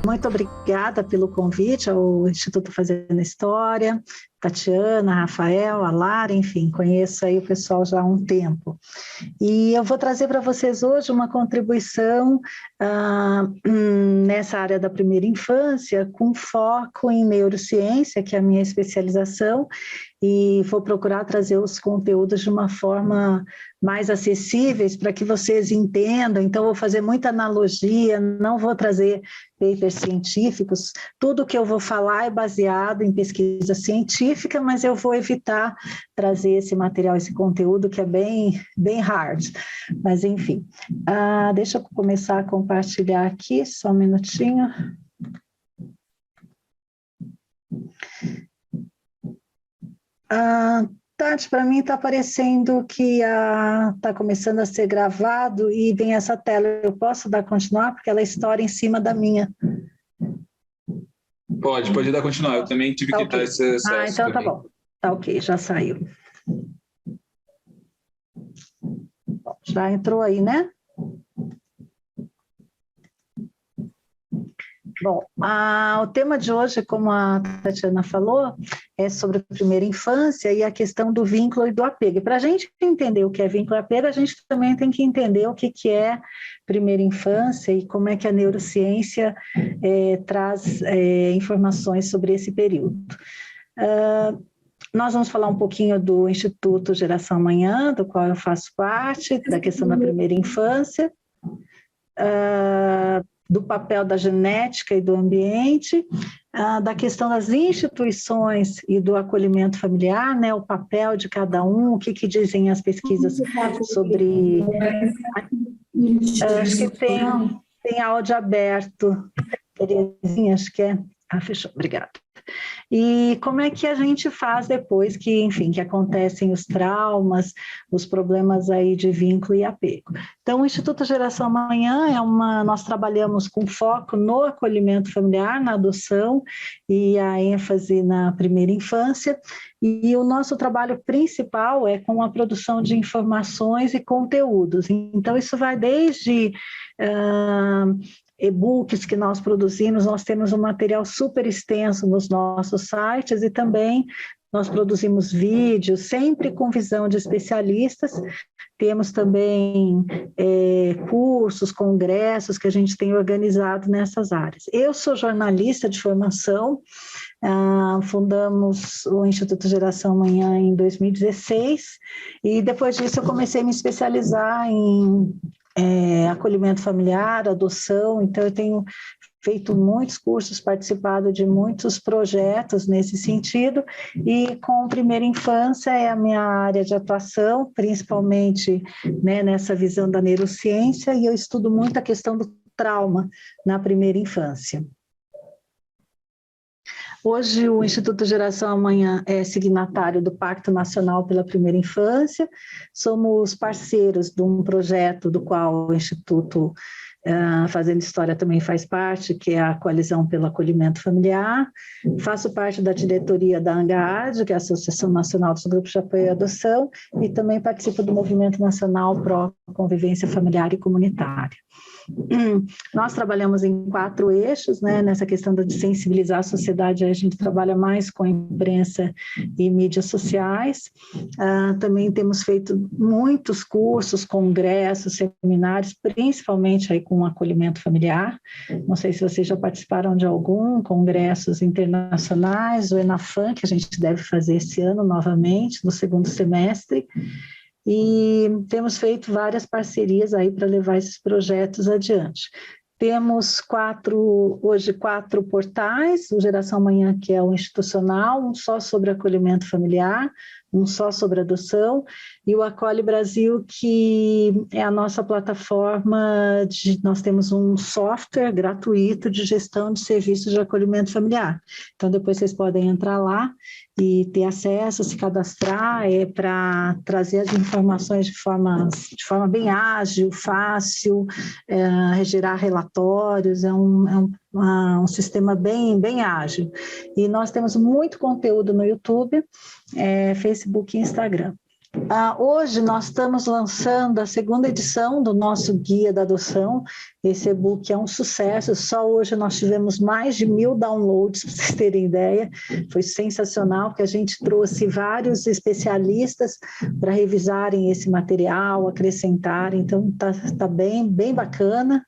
muito obrigada pelo convite ao Instituto Fazendo História, Tatiana, Rafael, a Lara, enfim, conheço aí o pessoal já há um tempo. E eu vou trazer para vocês hoje uma contribuição nessa área da primeira infância, com foco em neurociência, que é a minha especialização, e vou procurar trazer os conteúdos de uma forma mais acessíveis para que vocês entendam. Então, vou fazer muita analogia, não vou trazer papers científicos, tudo que eu vou falar é baseado em pesquisa científica, mas eu vou evitar trazer esse material, esse conteúdo que é bem hard. Mas, enfim, deixa eu começar a compartilhar aqui, só um minutinho. Tati, para mim está aparecendo que está começando a ser gravado e vem essa tela. Eu posso dar continuar? Porque ela estoura em cima da minha. Pode dar continuar. Eu também tive que dar esse acesso. Então também. Tá bom. Tá ok, já saiu. Bom, já entrou aí, né? Bom, o tema de hoje, como a Tatiana falou, é sobre a primeira infância e a questão do vínculo e do apego. E para a gente entender o que é vínculo e apego, a gente também tem que entender o que é primeira infância e como é que a neurociência traz informações sobre esse período. Nós vamos falar um pouquinho do Instituto Geração Amanhã, do qual eu faço parte, da questão da primeira infância, do papel da genética e do ambiente, da questão das instituições e do acolhimento familiar, né, o papel de cada um, o que dizem as pesquisas sobre... acho que tem áudio aberto, Terezinha, acho que é... fechou, obrigada. E como é que a gente faz depois que, enfim, que acontecem os traumas, os problemas aí de vínculo e apego. Então, o Instituto Geração Amanhã nós trabalhamos com foco no acolhimento familiar, na adoção e a ênfase na primeira infância, e o nosso trabalho principal é com a produção de informações e conteúdos. Então, isso vai desde... e-books que nós produzimos, nós temos um material super extenso nos nossos sites e também nós produzimos vídeos, sempre com visão de especialistas, temos também cursos, congressos que a gente tem organizado nessas áreas. Eu sou jornalista de formação, fundamos o Instituto Geração Amanhã em 2016 e depois disso eu comecei a me especializar em acolhimento familiar, adoção, então eu tenho feito muitos cursos, participado de muitos projetos nesse sentido, e com primeira infância é a minha área de atuação, principalmente, né, nessa visão da neurociência, e eu estudo muito a questão do trauma na primeira infância. Hoje, o Instituto Geração Amanhã é signatário do Pacto Nacional pela Primeira Infância, somos parceiros de um projeto do qual o Instituto Fazendo História também faz parte, que é a Coalizão pelo Acolhimento Familiar, faço parte da diretoria da ANGAAD, que é a Associação Nacional dos Grupos de Apoio à Adoção, e também participo do Movimento Nacional Pró Convivência Familiar e Comunitária. Nós trabalhamos em 4 eixos, né, nessa questão de sensibilizar a sociedade, a gente trabalha mais com a imprensa e mídias sociais, também temos feito muitos cursos, congressos, seminários, principalmente aí com o acolhimento familiar, não sei se vocês já participaram de algum, congressos internacionais, o ENAFAM, que a gente deve fazer esse ano novamente, no segundo semestre, e temos feito várias parcerias aí para levar esses projetos adiante. Temos hoje 4 portais, o Geração Amanhã, que é o institucional, um só sobre acolhimento familiar, um só sobre adoção, e o Acolhe Brasil, que é a nossa plataforma, nós temos um software gratuito de gestão de serviços de acolhimento familiar. Então, depois vocês podem entrar lá e ter acesso, se cadastrar, para trazer as informações de forma bem ágil, fácil, gerar relatórios, é um sistema bem ágil. E nós temos muito conteúdo no YouTube, Facebook e Instagram. Hoje nós estamos lançando a segunda edição do nosso Guia da Adoção. Esse e-book é um sucesso, só hoje nós tivemos mais de 1000 downloads, para vocês terem ideia. Foi sensacional, porque a gente trouxe vários especialistas para revisarem esse material, acrescentarem, então tá bem bacana.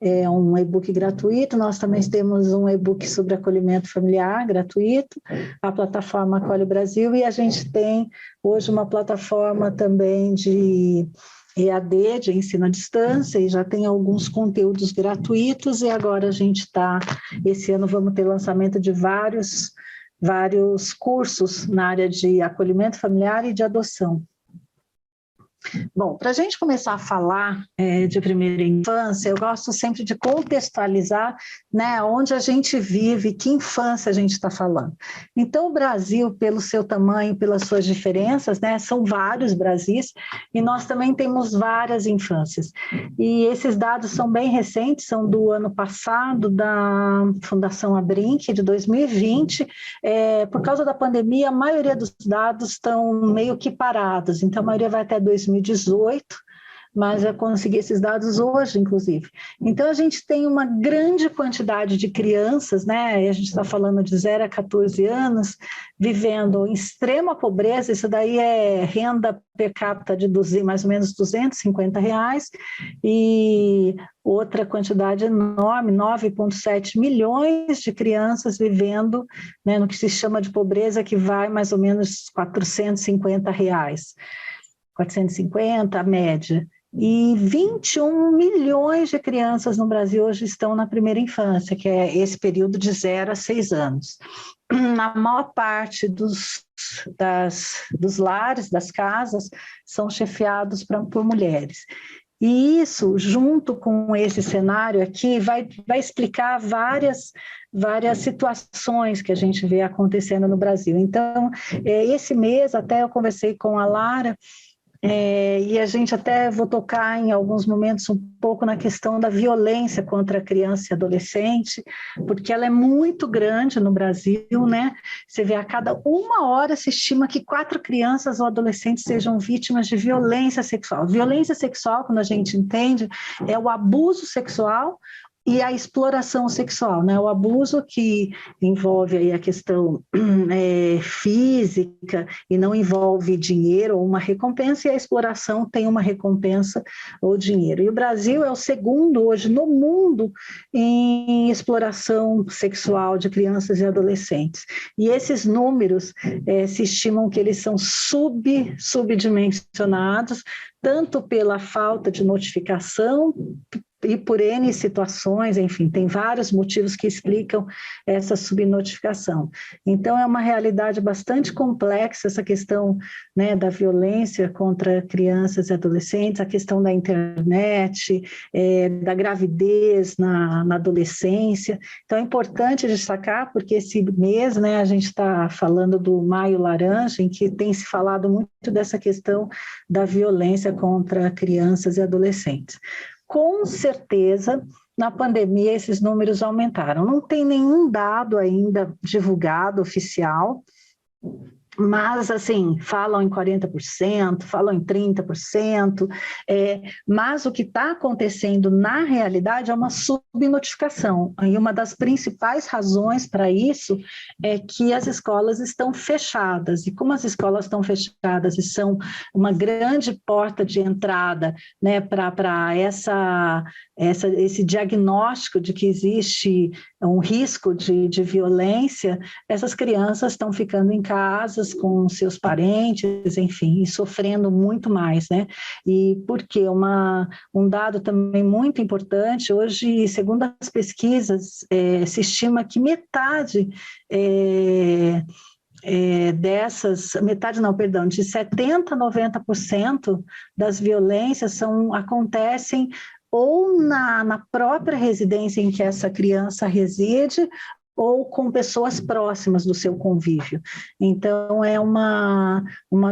É um e-book gratuito, nós também temos um e-book sobre acolhimento familiar gratuito, a plataforma Acolhe Brasil, e a gente tem hoje uma plataforma também de EAD, de ensino à distância, e já tem alguns conteúdos gratuitos, e agora a gente esse ano vamos ter lançamento de vários cursos na área de acolhimento familiar e de adoção. Bom, para a gente começar a falar de primeira infância, eu gosto sempre de contextualizar, né, onde a gente vive, que infância a gente está falando. Então, o Brasil, pelo seu tamanho, pelas suas diferenças, né, são vários Brasis, e nós também temos várias infâncias. E esses dados são bem recentes, são do ano passado, da Fundação Abrinq, de 2020. Por causa da pandemia, a maioria dos dados estão meio que parados, então a maioria vai até 2018, mas eu consegui esses dados hoje, inclusive. Então, a gente tem uma grande quantidade de crianças, né? A gente está falando de 0 a 14 anos, vivendo em extrema pobreza. Isso daí é renda per capita de mais ou menos R$250, e outra quantidade enorme, 9,7 milhões de crianças vivendo, né, no que se chama de pobreza, que vai mais ou menos R$450. 450, a média. E 21 milhões de crianças no Brasil hoje estão na primeira infância, que é esse período de 0 a 6 anos. A maior parte dos lares, das casas, são chefiados por mulheres. E isso, junto com esse cenário aqui, vai explicar várias situações que a gente vê acontecendo no Brasil. Então, esse mês, até eu conversei com a Lara, e a gente até vou tocar em alguns momentos um pouco na questão da violência contra a criança e adolescente, porque ela é muito grande no Brasil, né? Você vê, a cada 1 hora se estima que 4 crianças ou adolescentes sejam vítimas de violência sexual. Violência sexual, quando a gente entende, é o abuso sexual e a exploração sexual, né? O abuso, que envolve aí a questão física e não envolve dinheiro ou uma recompensa, e a exploração tem uma recompensa ou dinheiro. E o Brasil é o segundo hoje no mundo em exploração sexual de crianças e adolescentes. E esses números se estimam que eles são subdimensionados, tanto pela falta de notificação e por N situações, enfim, tem vários motivos que explicam essa subnotificação. Então, é uma realidade bastante complexa essa questão, né, da violência contra crianças e adolescentes, a questão da internet, da gravidez na adolescência. Então, é importante destacar, porque esse mês, né, a gente está falando do Maio Laranja, em que tem se falado muito dessa questão da violência contra crianças e adolescentes. Com certeza, na pandemia, esses números aumentaram. Não tem nenhum dado ainda divulgado, oficial, mas, assim, falam em 40%, falam em 30%, mas o que está acontecendo na realidade é uma subnotificação, e uma das principais razões para isso é que as escolas estão fechadas, e como as escolas estão fechadas e são uma grande porta de entrada, né, para esse diagnóstico de que existe um risco de violência, essas crianças estão ficando em casas com seus parentes, enfim, e sofrendo muito mais, né? E por quê? Um dado também muito importante, hoje, segundo as pesquisas, se estima que metade de 70% a 90% das violências acontecem ou na própria residência em que essa criança reside, ou com pessoas próximas do seu convívio. Então, é uma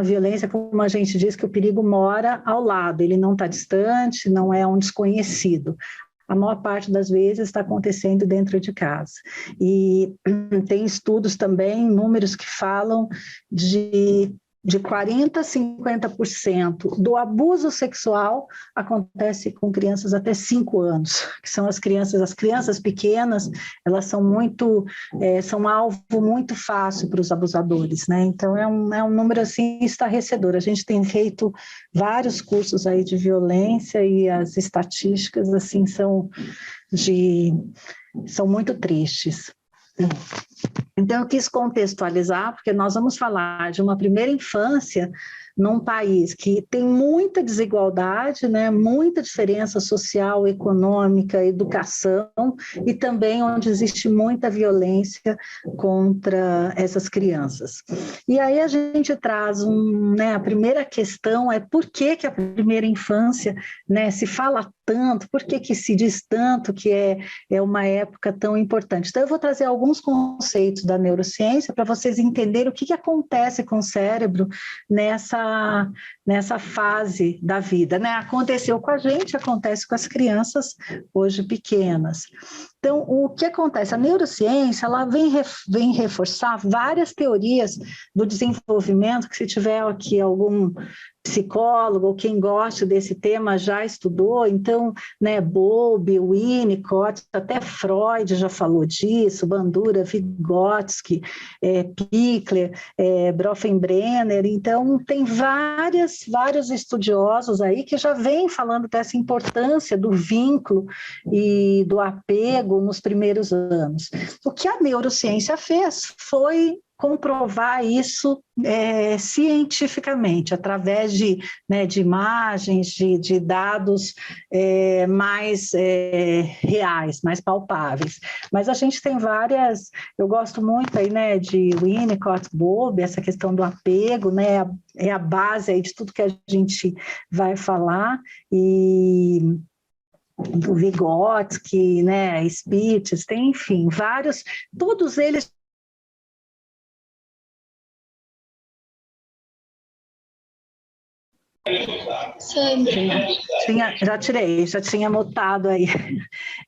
violência, como a gente diz, que o perigo mora ao lado, ele não está distante, não é um desconhecido. A maior parte das vezes está acontecendo dentro de casa. E tem estudos também, números que falam de de 40% a 50% do abuso sexual acontece com crianças até 5 anos, que são as crianças pequenas, elas são alvo muito fácil para os abusadores, né? Então é um número assim estarrecedor. A gente tem feito vários cursos aí de violência e as estatísticas assim são muito tristes. Então, eu quis contextualizar, porque nós vamos falar de uma primeira infância num país que tem muita desigualdade, né, muita diferença social, econômica, educação, e também onde existe muita violência contra essas crianças. E aí a gente traz a primeira questão é por que a primeira infância, né, se fala tanto, por que se diz tanto que é uma época tão importante. Então, eu vou trazer alguns conceitos da neurociência para vocês entenderem o que acontece com o cérebro nessa fase da vida, né? Aconteceu com a gente, acontece com as crianças hoje pequenas. Então, o que acontece? A neurociência ela vem reforçar várias teorias do desenvolvimento, que se tiver aqui algum psicólogo ou quem gosta desse tema já estudou, então, né, Bowlby, Winnicott, até Freud já falou disso, Bandura, Vygotsky, Pichler, Bronfenbrenner, então tem vários estudiosos aí que já vêm falando dessa importância do vínculo e do apego nos primeiros anos. O que a neurociência fez foi comprovar isso cientificamente, através de imagens, de dados mais reais, mais palpáveis. Mas a gente tem várias, eu gosto muito aí, né, de Winnicott, Bowlby, essa questão do apego, né, é a base aí de tudo que a gente vai falar, e do Vygotsky, né, Spitz, tem, enfim, vários, todos eles já tinha mutado aí.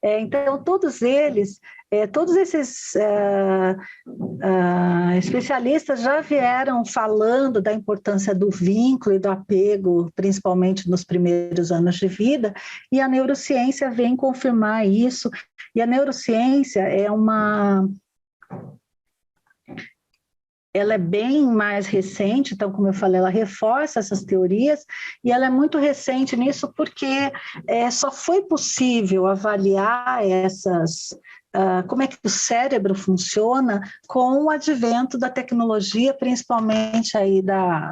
Então, todos esses especialistas já vieram falando da importância do vínculo e do apego, principalmente nos primeiros anos de vida, e a neurociência vem confirmar isso, e a neurociência ela é bem mais recente, então, como eu falei, ela reforça essas teorias, e ela é muito recente nisso porque só foi possível avaliar como é que o cérebro funciona com o advento da tecnologia, principalmente aí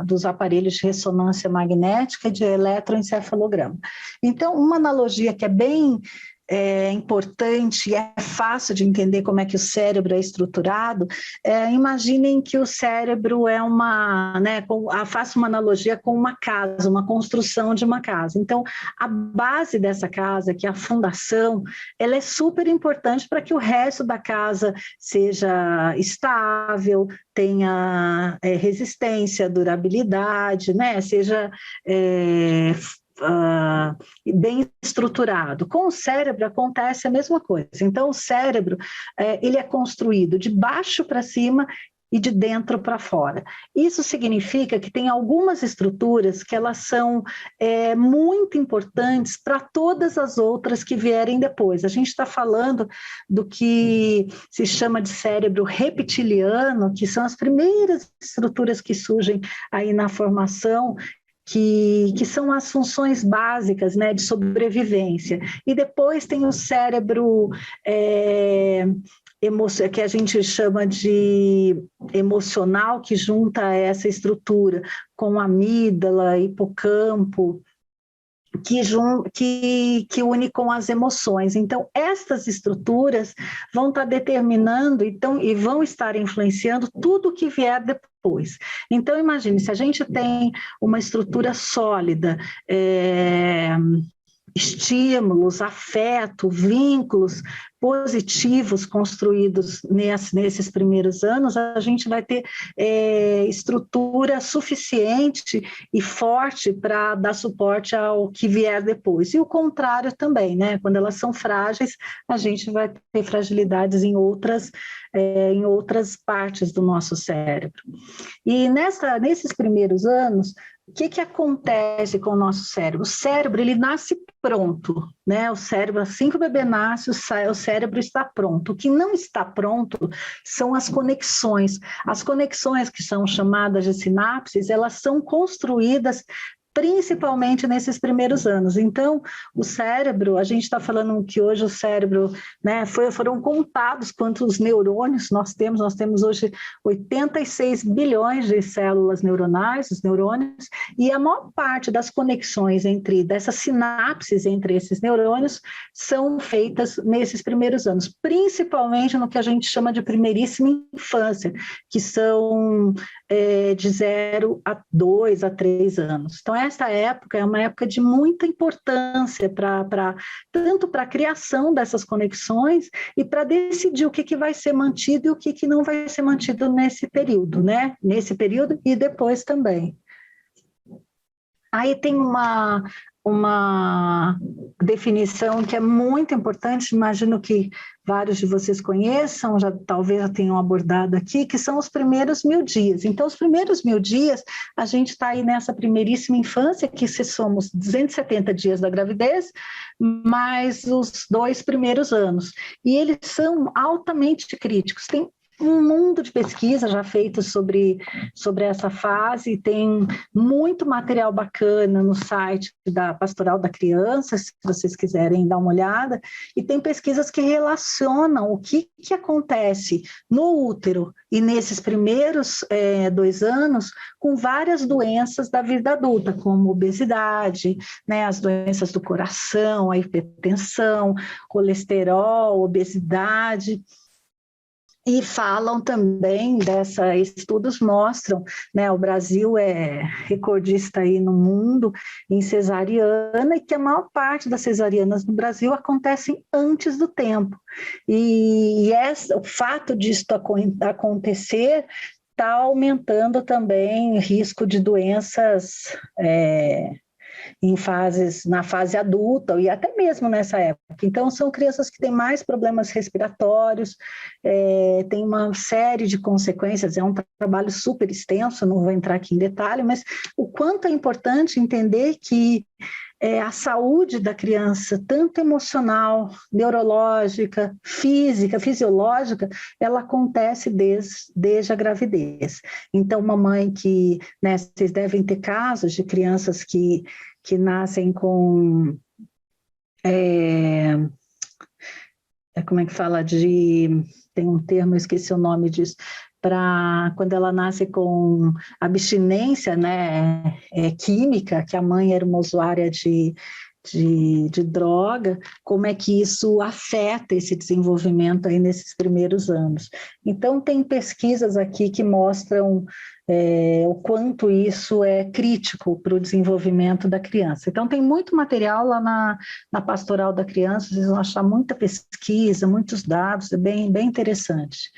dos aparelhos de ressonância magnética e de eletroencefalograma. Então, uma analogia que é bem importante e é fácil de entender como é que o cérebro é estruturado, imaginem que o cérebro faço uma analogia com uma casa, uma construção de uma casa. Então, a base dessa casa, que é a fundação, ela é super importante para que o resto da casa seja estável, tenha resistência, durabilidade, né? Seja bem estruturado. Com o cérebro acontece a mesma coisa. Então, o cérebro ele é construído de baixo para cima e de dentro para fora. Isso significa que tem algumas estruturas que elas são muito importantes para todas as outras que vierem depois. A gente está falando do que se chama de cérebro reptiliano, que são as primeiras estruturas que surgem aí na formação, que são as funções básicas, né, de sobrevivência. E depois tem o cérebro que a gente chama de emocional, que junta essa estrutura com amígdala, hipocampo, que une com as emoções. Então, estas estruturas vão estar determinando e vão estar influenciando tudo que vier depois. Então, imagine, se a gente tem uma estrutura sólida, estímulos, afeto, vínculos positivos construídos nesses primeiros anos, a gente vai ter estrutura suficiente e forte para dar suporte ao que vier depois. E o contrário também, né? Quando elas são frágeis, a gente vai ter fragilidades em outras partes do nosso cérebro. E nesses primeiros anos, o que acontece com o nosso cérebro? O cérebro, ele nasce pronto, né? O cérebro, assim que o bebê nasce, o cérebro está pronto. O que não está pronto são as conexões. As conexões que são chamadas de sinapses, elas são construídas principalmente nesses primeiros anos. Então, o cérebro, a gente está falando que hoje o cérebro, né, foram contados quantos neurônios nós temos hoje 86 bilhões de células neuronais, os neurônios, e a maior parte das conexões dessas sinapses entre esses neurônios são feitas nesses primeiros anos, principalmente no que a gente chama de primeiríssima infância, que são de 0 a 2 a 3 anos. Então, esta época é uma época de muita importância tanto para a criação dessas conexões e para decidir o que vai ser mantido e o que não vai ser mantido nesse período, né? Nesse período e depois também. Aí tem uma definição que é muito importante, imagino que vários de vocês conheçam, talvez já tenham abordado aqui, que são os primeiros 1000 dias. Então, os primeiros 1000 dias, a gente está aí nessa primeiríssima infância, que se somos 270 dias da gravidez, mais os 2 primeiros anos. E eles são altamente críticos. Tem um mundo de pesquisa já feito sobre essa fase, tem muito material bacana no site da Pastoral da Criança, se vocês quiserem dar uma olhada, e tem pesquisas que relacionam o que acontece no útero e nesses primeiros 2 anos com várias doenças da vida adulta, como obesidade, né, as doenças do coração, a hipertensão, colesterol, obesidade. E falam também estudos mostram, né, o Brasil é recordista aí no mundo em cesariana e que a maior parte das cesarianas no Brasil acontecem antes do tempo. E o fato disso acontecer está aumentando também o risco de doenças na fase adulta e até mesmo nessa época. Então, são crianças que têm mais problemas respiratórios, tem uma série de consequências, é um trabalho super extenso, não vou entrar aqui em detalhe, mas o quanto é importante entender que a saúde da criança, tanto emocional, neurológica, física, fisiológica, ela acontece desde a gravidez. Então, mamãe que, né, vocês devem ter casos de crianças que nascem com, como é que fala, tem um termo, eu esqueci o nome disso, para quando ela nasce com abstinência, né, química, que a mãe era uma usuária de droga, como é que isso afeta esse desenvolvimento aí nesses primeiros anos. Então, tem pesquisas aqui que mostram o quanto isso é crítico para o desenvolvimento da criança. Então, tem muito material lá na Pastoral da Criança, vocês vão achar muita pesquisa, muitos dados, é bem, bem interessante.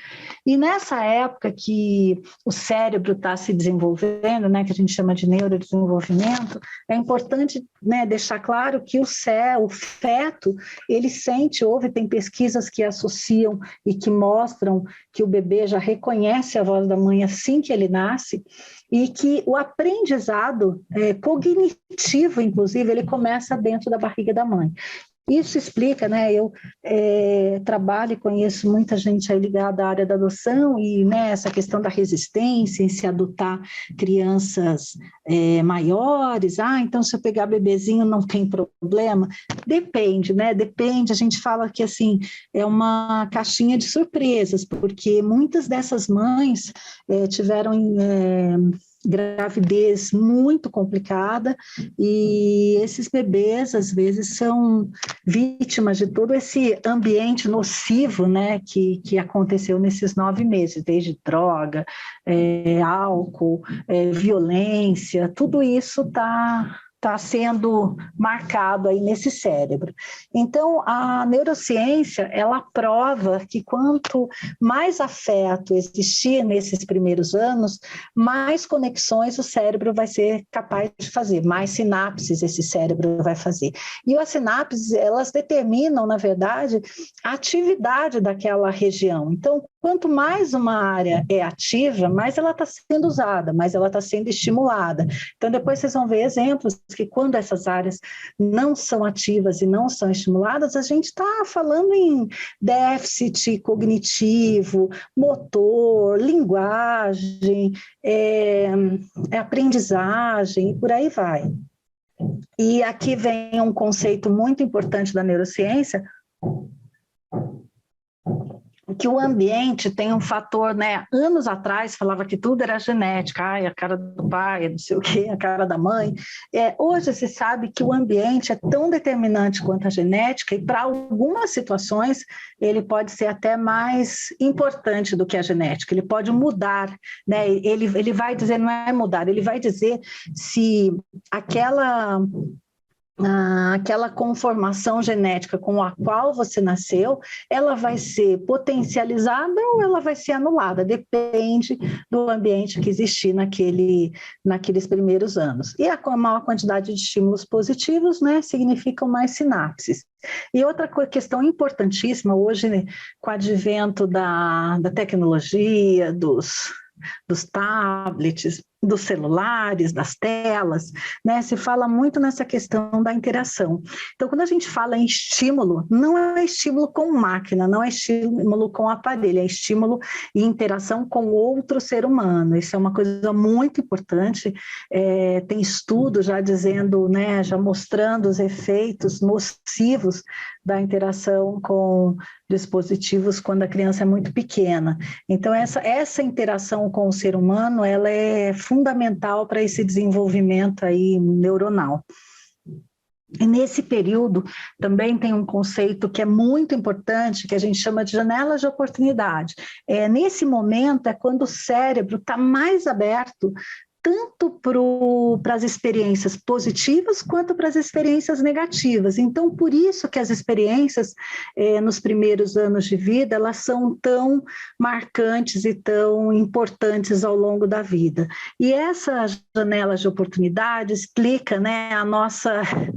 E nessa época que o cérebro está se desenvolvendo, né, que a gente chama de neurodesenvolvimento, é importante, né, deixar claro que o feto, ele tem pesquisas que associam e que mostram que o bebê já reconhece a voz da mãe assim que ele nasce, e que o aprendizado cognitivo, inclusive, ele começa dentro da barriga da mãe. Isso explica, né, eu trabalho e conheço muita gente aí ligada à área da adoção e, né, essa questão da resistência em se adotar crianças maiores, então se eu pegar bebezinho não tem problema? Depende, né, a gente fala que assim, é uma caixinha de surpresas, porque muitas dessas mães tiveram gravidez muito complicada e esses bebês às vezes são vítimas de todo esse ambiente nocivo, né, que aconteceu nesses 9 meses, desde droga, álcool, violência, tudo isso está está sendo marcado aí nesse cérebro. Então, a neurociência, ela prova que quanto mais afeto existir nesses primeiros anos, mais conexões o cérebro vai ser capaz de fazer, mais sinapses esse cérebro vai fazer. E as sinapses, elas determinam, na verdade, a atividade daquela região. Então, quanto mais uma área é ativa, mais ela está sendo usada, mais ela está sendo estimulada. Então, depois vocês vão ver exemplos que quando essas áreas não são ativas e não são estimuladas, a gente está falando em déficit cognitivo, motor, linguagem, aprendizagem, e por aí vai. E aqui vem um conceito muito importante da neurociência, que o ambiente tem um fator, né? Anos atrás falava que tudo era genética, ai, a cara do pai, não sei o quê, a cara da mãe. Hoje se sabe que o ambiente é tão determinante quanto a genética, e para algumas situações ele pode ser até mais importante do que a genética, ele pode mudar, né? Ele vai dizer, não é mudar, ele vai dizer se aquela conformação genética com a qual você nasceu, ela vai ser potencializada ou ela vai ser anulada, depende do ambiente que existir naqueles primeiros anos. E a maior quantidade de estímulos positivos, né, significam mais sinapses. E outra questão importantíssima hoje, né, com o advento da tecnologia, dos tablets, dos celulares, das telas, né? Se fala muito nessa questão da interação. Então, quando a gente fala em estímulo, não é estímulo com máquina, não é estímulo com aparelho, é estímulo e interação com outro ser humano. Isso é uma coisa muito importante. Tem estudos já dizendo, né, já mostrando os efeitos nocivos da interação com dispositivos quando a criança é muito pequena. Então, essa interação com o ser humano, ela é fundamental para esse desenvolvimento aí neuronal. E nesse período também tem um conceito que é muito importante, que a gente chama de janelas de oportunidade. Nesse momento é quando o cérebro está mais aberto, tanto para as experiências positivas quanto para as experiências negativas. Então, por isso que as experiências nos primeiros anos de vida, elas são tão marcantes e tão importantes ao longo da vida. E essa janela de oportunidade explica, né,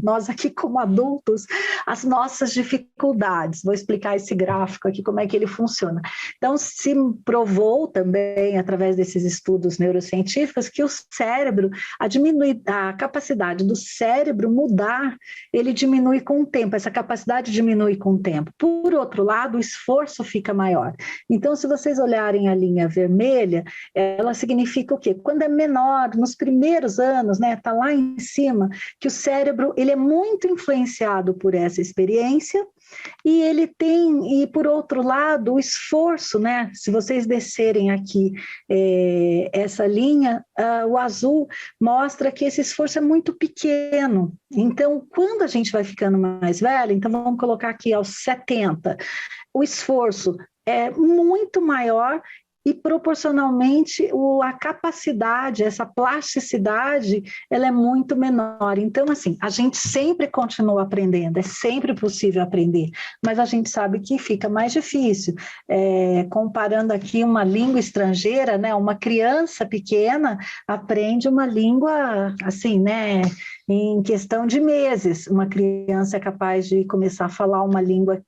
nós aqui como adultos, as nossas dificuldades. Vou explicar esse gráfico aqui, como é que ele funciona. Então, se provou também, através desses estudos neurocientíficos, que o cérebro, a capacidade do cérebro mudar, ele diminui com o tempo, essa capacidade diminui com o tempo. Por outro lado, o esforço fica maior. Então, se vocês olharem a linha vermelha, ela significa o quê? Quando é menor, nos primeiros anos, né, tá lá em cima, que o cérebro, ele é muito influenciado por essa experiência, e por outro lado, o esforço, né? Se vocês descerem aqui essa linha, o azul mostra que esse esforço é muito pequeno. Então, quando a gente vai ficando mais velho, então vamos colocar aqui aos 70, o esforço é muito maior e proporcionalmente a capacidade, essa plasticidade, ela é muito menor. Então, assim, a gente sempre continua aprendendo, é sempre possível aprender, mas a gente sabe que fica mais difícil. Comparando aqui uma língua estrangeira, né, uma criança pequena aprende uma língua, assim, né, em questão de meses. Uma criança é capaz de começar a falar uma língua,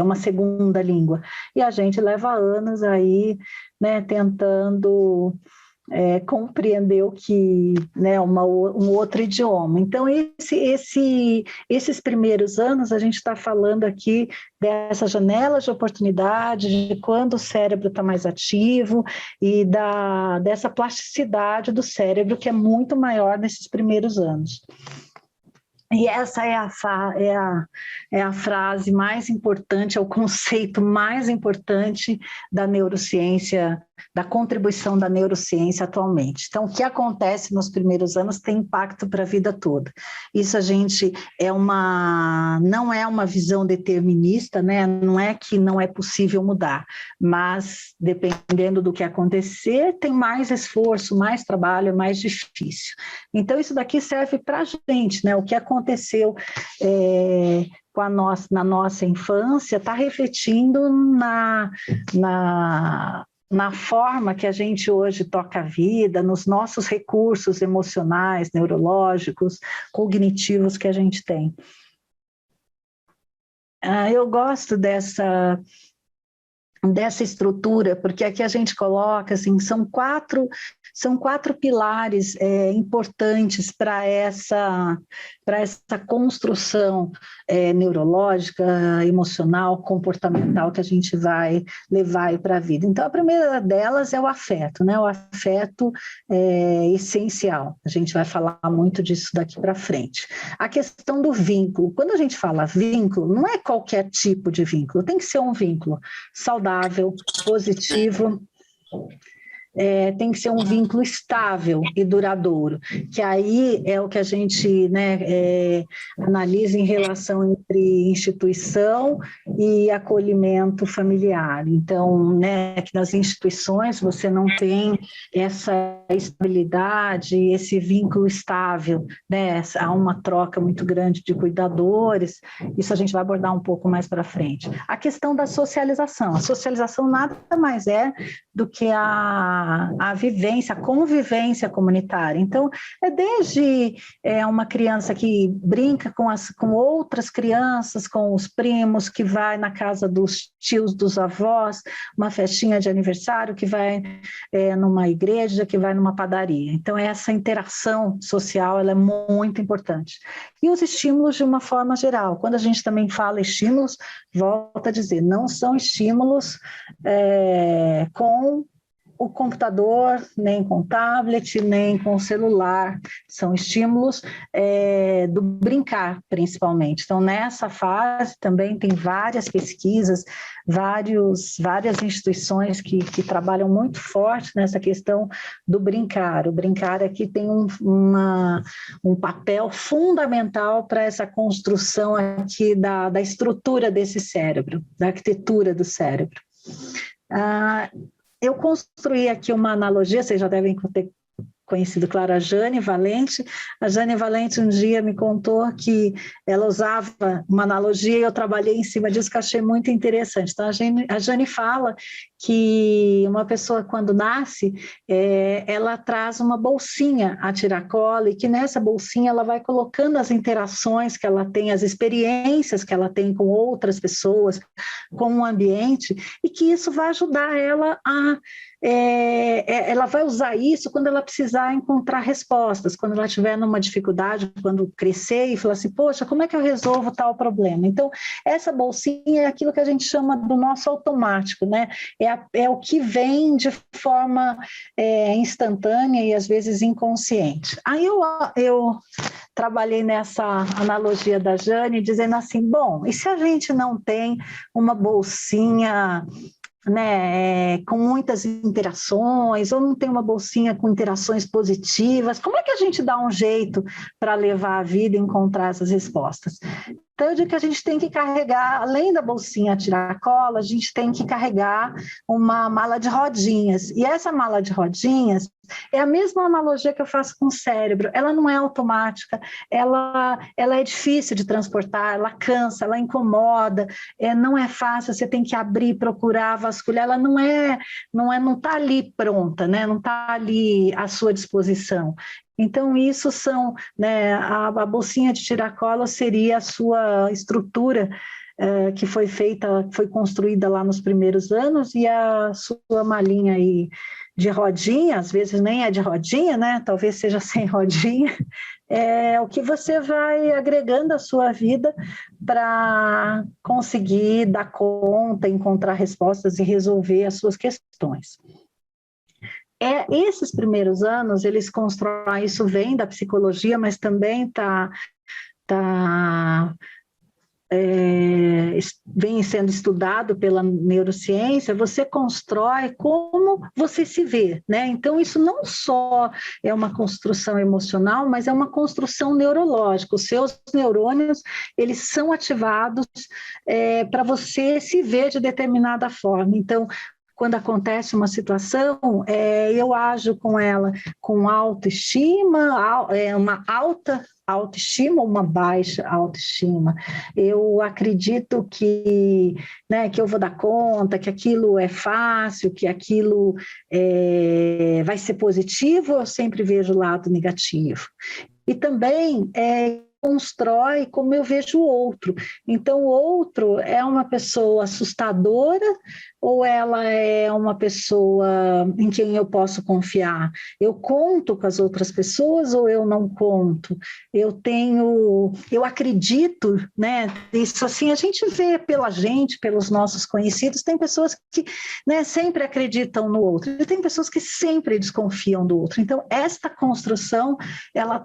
uma segunda língua, e a gente leva anos aí, né, tentando compreender né, um outro idioma. Então, esses primeiros anos, a gente está falando aqui dessa janela de oportunidade, de quando o cérebro está mais ativo e dessa plasticidade do cérebro, que é muito maior nesses primeiros anos. E essa é a frase mais importante, é o conceito mais importante da neurociência da contribuição da neurociência atualmente. Então, o que acontece nos primeiros anos tem impacto para a vida toda. Isso a gente não é uma visão determinista, né? Não é que não é possível mudar, mas dependendo do que acontecer, tem mais esforço, mais trabalho, é mais difícil. Então, isso daqui serve para a gente, né? O que aconteceu na nossa infância está refletindo na forma que a gente hoje toca a vida, nos nossos recursos emocionais, neurológicos, cognitivos que a gente tem. Eu gosto dessa estrutura, porque aqui a gente coloca, assim, são quatro pilares importantes para essa construção neurológica, emocional, comportamental que a gente vai levar para a vida. Então, a primeira delas é o afeto, né? O afeto é essencial. A gente vai falar muito disso daqui para frente. A questão do vínculo. Quando a gente fala vínculo, não é qualquer tipo de vínculo, tem que ser um vínculo saudável, positivo, tem que ser um vínculo estável e duradouro, que aí é o que a gente, né, analisa em relação entre instituição e acolhimento familiar. Então, né, que nas instituições você não tem essa estabilidade, esse vínculo estável, né, há uma troca muito grande de cuidadores, isso a gente vai abordar um pouco mais para frente. A questão da socialização. A socialização nada mais é do que a vivência, a convivência comunitária. Então, desde uma criança que brinca com outras crianças, com os primos, que vai na casa dos tios, dos avós, uma festinha de aniversário, que vai numa igreja, que vai numa padaria. Então, essa interação social ela é muito importante. E os estímulos de uma forma geral. Quando a gente também fala estímulos, volta a dizer, não são estímulos com o computador, nem com tablet, nem com celular, são estímulos do brincar, principalmente. Então, nessa fase também tem várias pesquisas, várias instituições que trabalham muito forte nessa questão do brincar. O brincar aqui tem um papel fundamental para essa construção aqui da estrutura desse cérebro, da arquitetura do cérebro. Eu construí aqui uma analogia, vocês já devem ter conhecido, claro, a Jane Valente. A Jane Valente um dia me contou que ela usava uma analogia e eu trabalhei em cima disso, que eu achei muito interessante. Então, a Jane fala que uma pessoa, quando nasce, ela traz uma bolsinha a tiracola e que nessa bolsinha ela vai colocando as interações que ela tem, as experiências que ela tem com outras pessoas, com o ambiente, e que isso vai ajudar ela ela vai usar isso quando ela precisar encontrar respostas, quando ela tiver numa dificuldade, quando crescer e falar assim, poxa, como é que eu resolvo tal problema? Então, essa bolsinha é aquilo que a gente chama do nosso automático, né? É o que vem de forma instantânea e às vezes inconsciente. Aí eu trabalhei nessa analogia da Jane, dizendo assim, bom, e se a gente não tem uma bolsinha, né, com muitas interações, ou não tem uma bolsinha com interações positivas, como é que a gente dá um jeito para levar a vida e encontrar essas respostas? Então, eu digo que a gente tem que carregar, além da bolsinha tiracola, a gente tem que carregar uma mala de rodinhas. E essa mala de rodinhas é a mesma analogia que eu faço com o cérebro. Ela não é automática, ela é difícil de transportar, ela cansa, ela incomoda, não é fácil, você tem que abrir, procurar, vasculhar, ela não está ali pronta, né? Não está ali à sua disposição. Então, isso são, né, a bolsinha de tiracola seria a sua estrutura que foi construída lá nos primeiros anos, e a sua malinha aí de rodinha, às vezes nem é de rodinha, né? Talvez seja sem rodinha, é o que você vai agregando à sua vida para conseguir dar conta, encontrar respostas e resolver as suas questões. Esses primeiros anos, eles constroem, isso vem da psicologia, mas também está vem sendo estudado pela neurociência, você constrói como você se vê, né? Então, isso não só é uma construção emocional, mas é uma construção neurológica. Os seus neurônios, eles são ativados para você se ver de determinada forma. Então, quando acontece uma situação, eu ajo com ela com autoestima, uma alta autoestima ou uma baixa autoestima. Eu acredito que eu vou dar conta, que aquilo é fácil, que aquilo vai ser positivo, eu sempre vejo o lado negativo. E também constrói como eu vejo o outro. Então, o outro é uma pessoa assustadora ou ela é uma pessoa em quem eu posso confiar? Eu conto com as outras pessoas ou eu não conto? Eu acredito, né? Isso assim, a gente vê pela gente, pelos nossos conhecidos, tem pessoas que sempre acreditam no outro, e tem pessoas que sempre desconfiam do outro. Então, esta construção, ela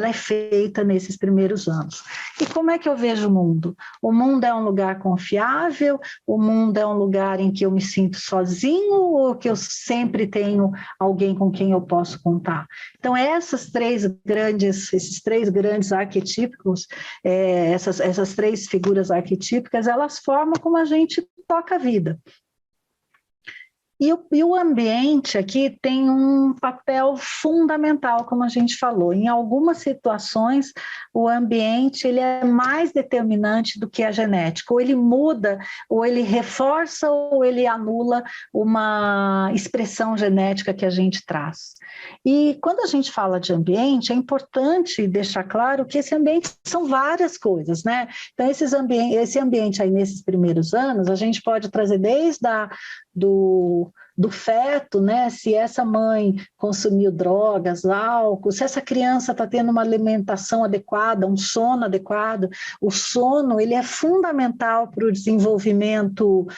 é feita nesses primeiros anos. E como é que eu vejo o mundo? O mundo é um lugar confiável? O mundo é um lugar em que eu me sinto sozinho ou que eu sempre tenho alguém com quem eu posso contar? Então, esses três grandes arquetípicos, essas três figuras arquetípicas, elas formam como a gente toca a vida. E o ambiente aqui tem um papel fundamental, como a gente falou. Em algumas situações, o ambiente ele é mais determinante do que a genética. Ou ele muda, ou ele reforça, ou ele anula uma expressão genética que a gente traz. E quando a gente fala de ambiente, é importante deixar claro que esse ambiente são várias coisas, né? Então, esse ambiente aí nesses primeiros anos, a gente pode trazer desde do feto, né? Se essa mãe consumiu drogas, álcool, se essa criança está tendo uma alimentação adequada, um sono adequado. O sono ele é fundamental para o desenvolvimento,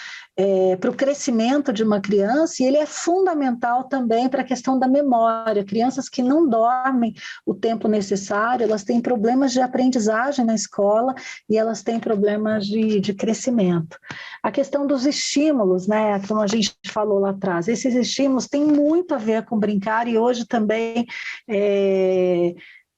para o crescimento de uma criança, e ele é fundamental também para a questão da memória. Crianças que não dormem o tempo necessário, elas têm problemas de aprendizagem na escola e elas têm problemas de crescimento. A questão dos estímulos, né? Como a gente falou lá atrás, esses estímulos têm muito a ver com brincar, e hoje também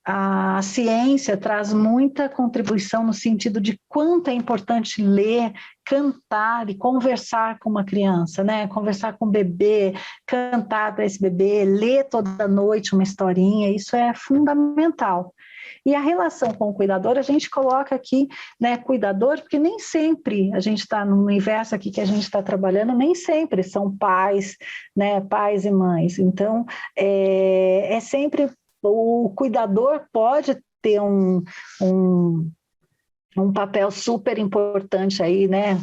a ciência traz muita contribuição no sentido de quanto é importante ler, cantar e conversar com uma criança, né? Conversar com o bebê, cantar para esse bebê, ler toda noite uma historinha, isso é fundamental. E a relação com o cuidador, a gente coloca aqui, né, cuidador, porque nem sempre a gente está no universo aqui que a gente está trabalhando, nem sempre são pais, né, pais e mães. Então, sempre o cuidador pode ter um papel super importante aí, né?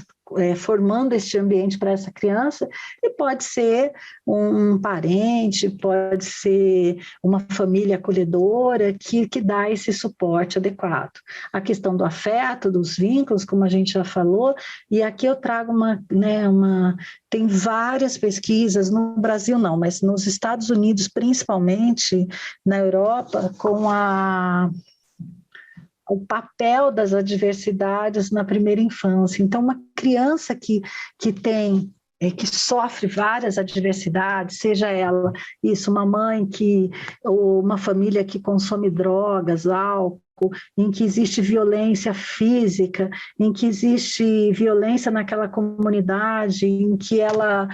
Formando este ambiente para essa criança, e pode ser um parente, pode ser uma família acolhedora que dá esse suporte adequado. A questão do afeto, dos vínculos, como a gente já falou, e aqui eu trago tem várias pesquisas, no Brasil não, mas nos Estados Unidos, principalmente na Europa, com o papel das adversidades na primeira infância. Então, uma criança que sofre várias adversidades, seja ela uma mãe ou uma família que consome drogas, álcool, em que existe violência física, em que existe violência naquela comunidade, em que ela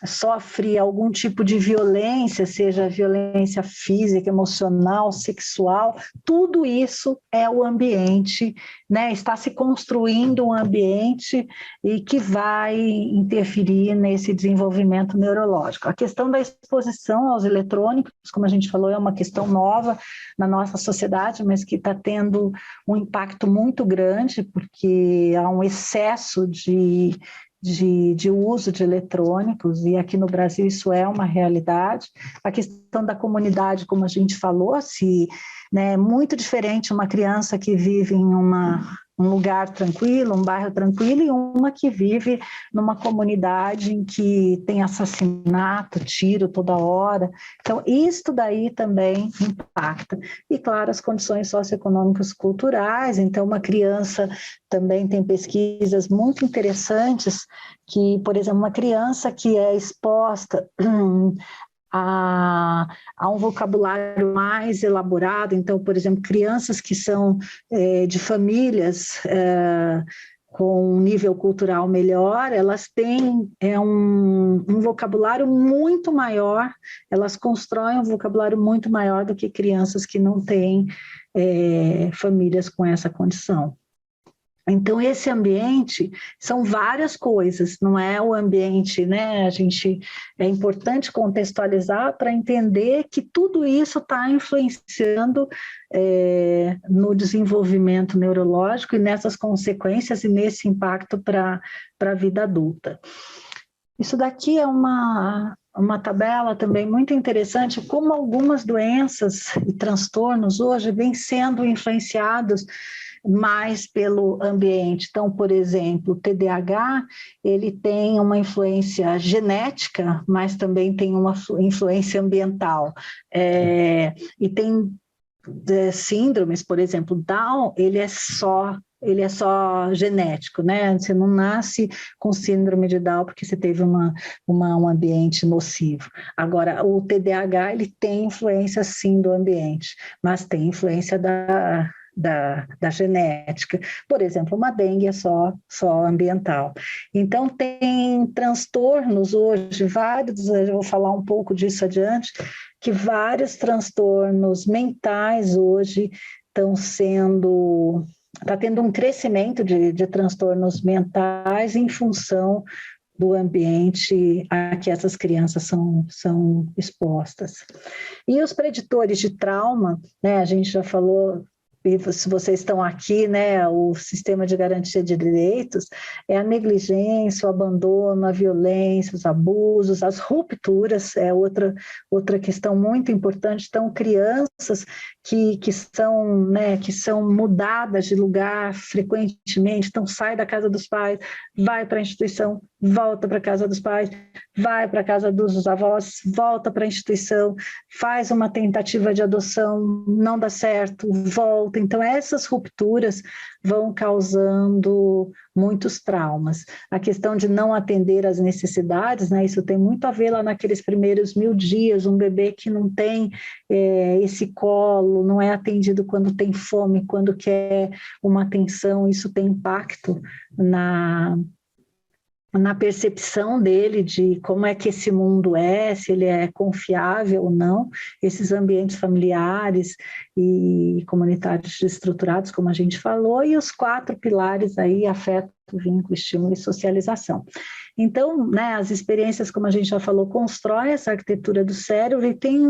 sofre algum tipo de violência, seja violência física, emocional, sexual, tudo isso é o ambiente, né? Está se construindo um ambiente e que vai interferir nesse desenvolvimento neurológico. A questão da exposição aos eletrônicos, como a gente falou, é uma questão nova na nossa sociedade, mas que está tendo um impacto muito grande, porque há um excesso de uso de eletrônicos, e aqui no Brasil isso é uma realidade. A questão da comunidade, como a gente falou, é muito diferente uma criança que vive em uma lugar tranquilo, um bairro tranquilo, e uma que vive numa comunidade em que tem assassinato, tiro toda hora. Então, isto daí também impacta. E, claro, as condições socioeconômicas culturais. Então, uma criança também tem pesquisas muito interessantes que, por exemplo, uma criança que é exposta a um vocabulário mais elaborado. Então, por exemplo, crianças que são de famílias com um nível cultural melhor, elas têm um vocabulário muito maior, elas constroem um vocabulário muito maior do que crianças que não têm famílias com essa condição. Então, esse ambiente são várias coisas, não é o ambiente, né? É importante contextualizar para entender que tudo isso está influenciando no desenvolvimento neurológico e nessas consequências e nesse impacto para a vida adulta. Isso daqui é uma tabela também muito interessante, como algumas doenças e transtornos hoje vêm sendo influenciados mais pelo ambiente. Então, por exemplo, o TDAH, ele tem uma influência genética, mas também tem uma influência ambiental. E tem síndromes, por exemplo, Down, ele é só genético, né? Você não nasce com síndrome de Down porque você teve um ambiente nocivo. Agora, o TDAH, ele tem influência, sim, do ambiente, mas tem influência da genética. Por exemplo, uma dengue é só ambiental. Então, tem transtornos hoje, vários, eu vou falar um pouco disso adiante, que vários transtornos mentais hoje está tendo um crescimento de transtornos mentais em função do ambiente a que essas crianças são expostas. E os preditores de trauma, né, a gente já falou, e se vocês estão aqui, né, o sistema de garantia de direitos é a negligência, o abandono, a violência, os abusos, as rupturas, é outra questão muito importante. Então, crianças que são mudadas de lugar frequentemente, então sai da casa dos pais, vai para a instituição, volta para a casa dos pais, vai para a casa dos avós, volta para a instituição, faz uma tentativa de adoção, não dá certo, volta. Então, essas rupturas vão causando muitos traumas. A questão de não atender às necessidades, né, isso tem muito a ver lá naqueles primeiros 1000 dias, um bebê que não tem esse colo, não é atendido quando tem fome, quando quer uma atenção, isso tem impacto na percepção dele de como é que esse mundo é, se ele é confiável ou não, esses ambientes familiares e comunitários estruturados, como a gente falou, e os 4 pilares aí, afeto, vínculo, estímulo e socialização. Então, né, as experiências, como a gente já falou, constroem essa arquitetura do cérebro e tem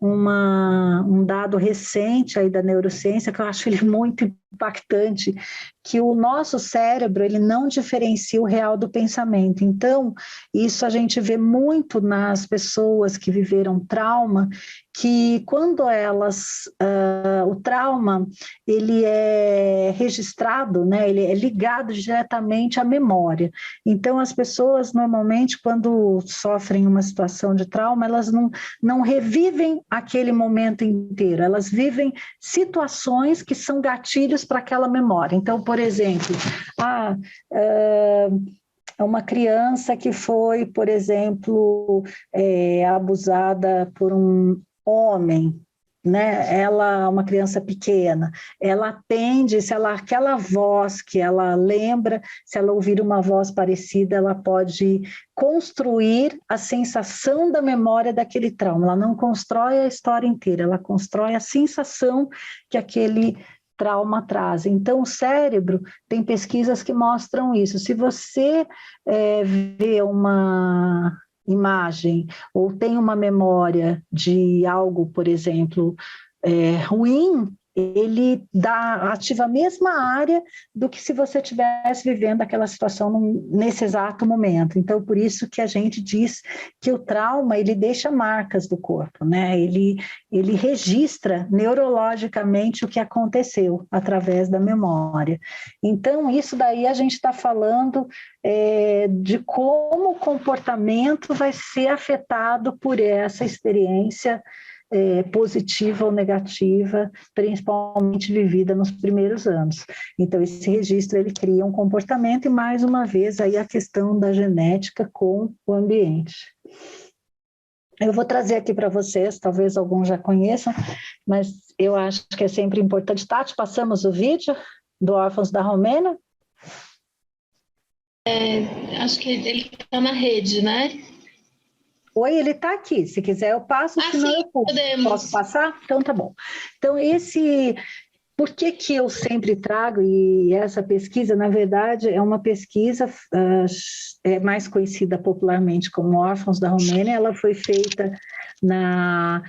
um dado recente aí da neurociência que eu acho ele muito impactante, que o nosso cérebro, ele não diferencia o real do pensamento. Então, isso a gente vê muito nas pessoas que viveram trauma, que quando o trauma, ele é registrado, né, ele é ligado diretamente à memória. Então, as pessoas, normalmente, quando sofrem uma situação de trauma, elas não revivem aquele momento inteiro, elas vivem situações que são gatilhos para aquela memória. Então, por exemplo, uma criança que foi, por exemplo, abusada por um homem, né? Ela, uma criança pequena, ela atende, aquela voz que ela lembra, se ela ouvir uma voz parecida, ela pode construir a sensação da memória daquele trauma. Ela não constrói a história inteira, ela constrói a sensação que aquele trauma traz. Então, o cérebro, tem pesquisas que mostram isso. Se você vê uma imagem ou tem uma memória de algo, por exemplo, ruim, ele ativa a mesma área do que se você estivesse vivendo aquela situação nesse exato momento. Então, por isso que a gente diz que o trauma, ele deixa marcas do corpo, né? Ele registra neurologicamente o que aconteceu através da memória. Então, isso daí a gente está falando de como o comportamento vai ser afetado por essa experiência positiva ou negativa, principalmente vivida nos primeiros anos. Então, esse registro, ele cria um comportamento e, mais uma vez, aí a questão da genética com o ambiente. Eu vou trazer aqui para vocês, talvez alguns já conheçam, mas eu acho que é sempre importante. Tati, passamos o vídeo do Órfãos da Romênia? Acho que ele está na rede, né? Oi, ele está aqui. Se quiser eu passo, senão sim, eu pulo. podemos. Posso passar? Então tá bom. Então por que eu sempre trago, e essa pesquisa, na verdade, é uma pesquisa mais conhecida popularmente como Órfãos da Romênia, ela foi feita na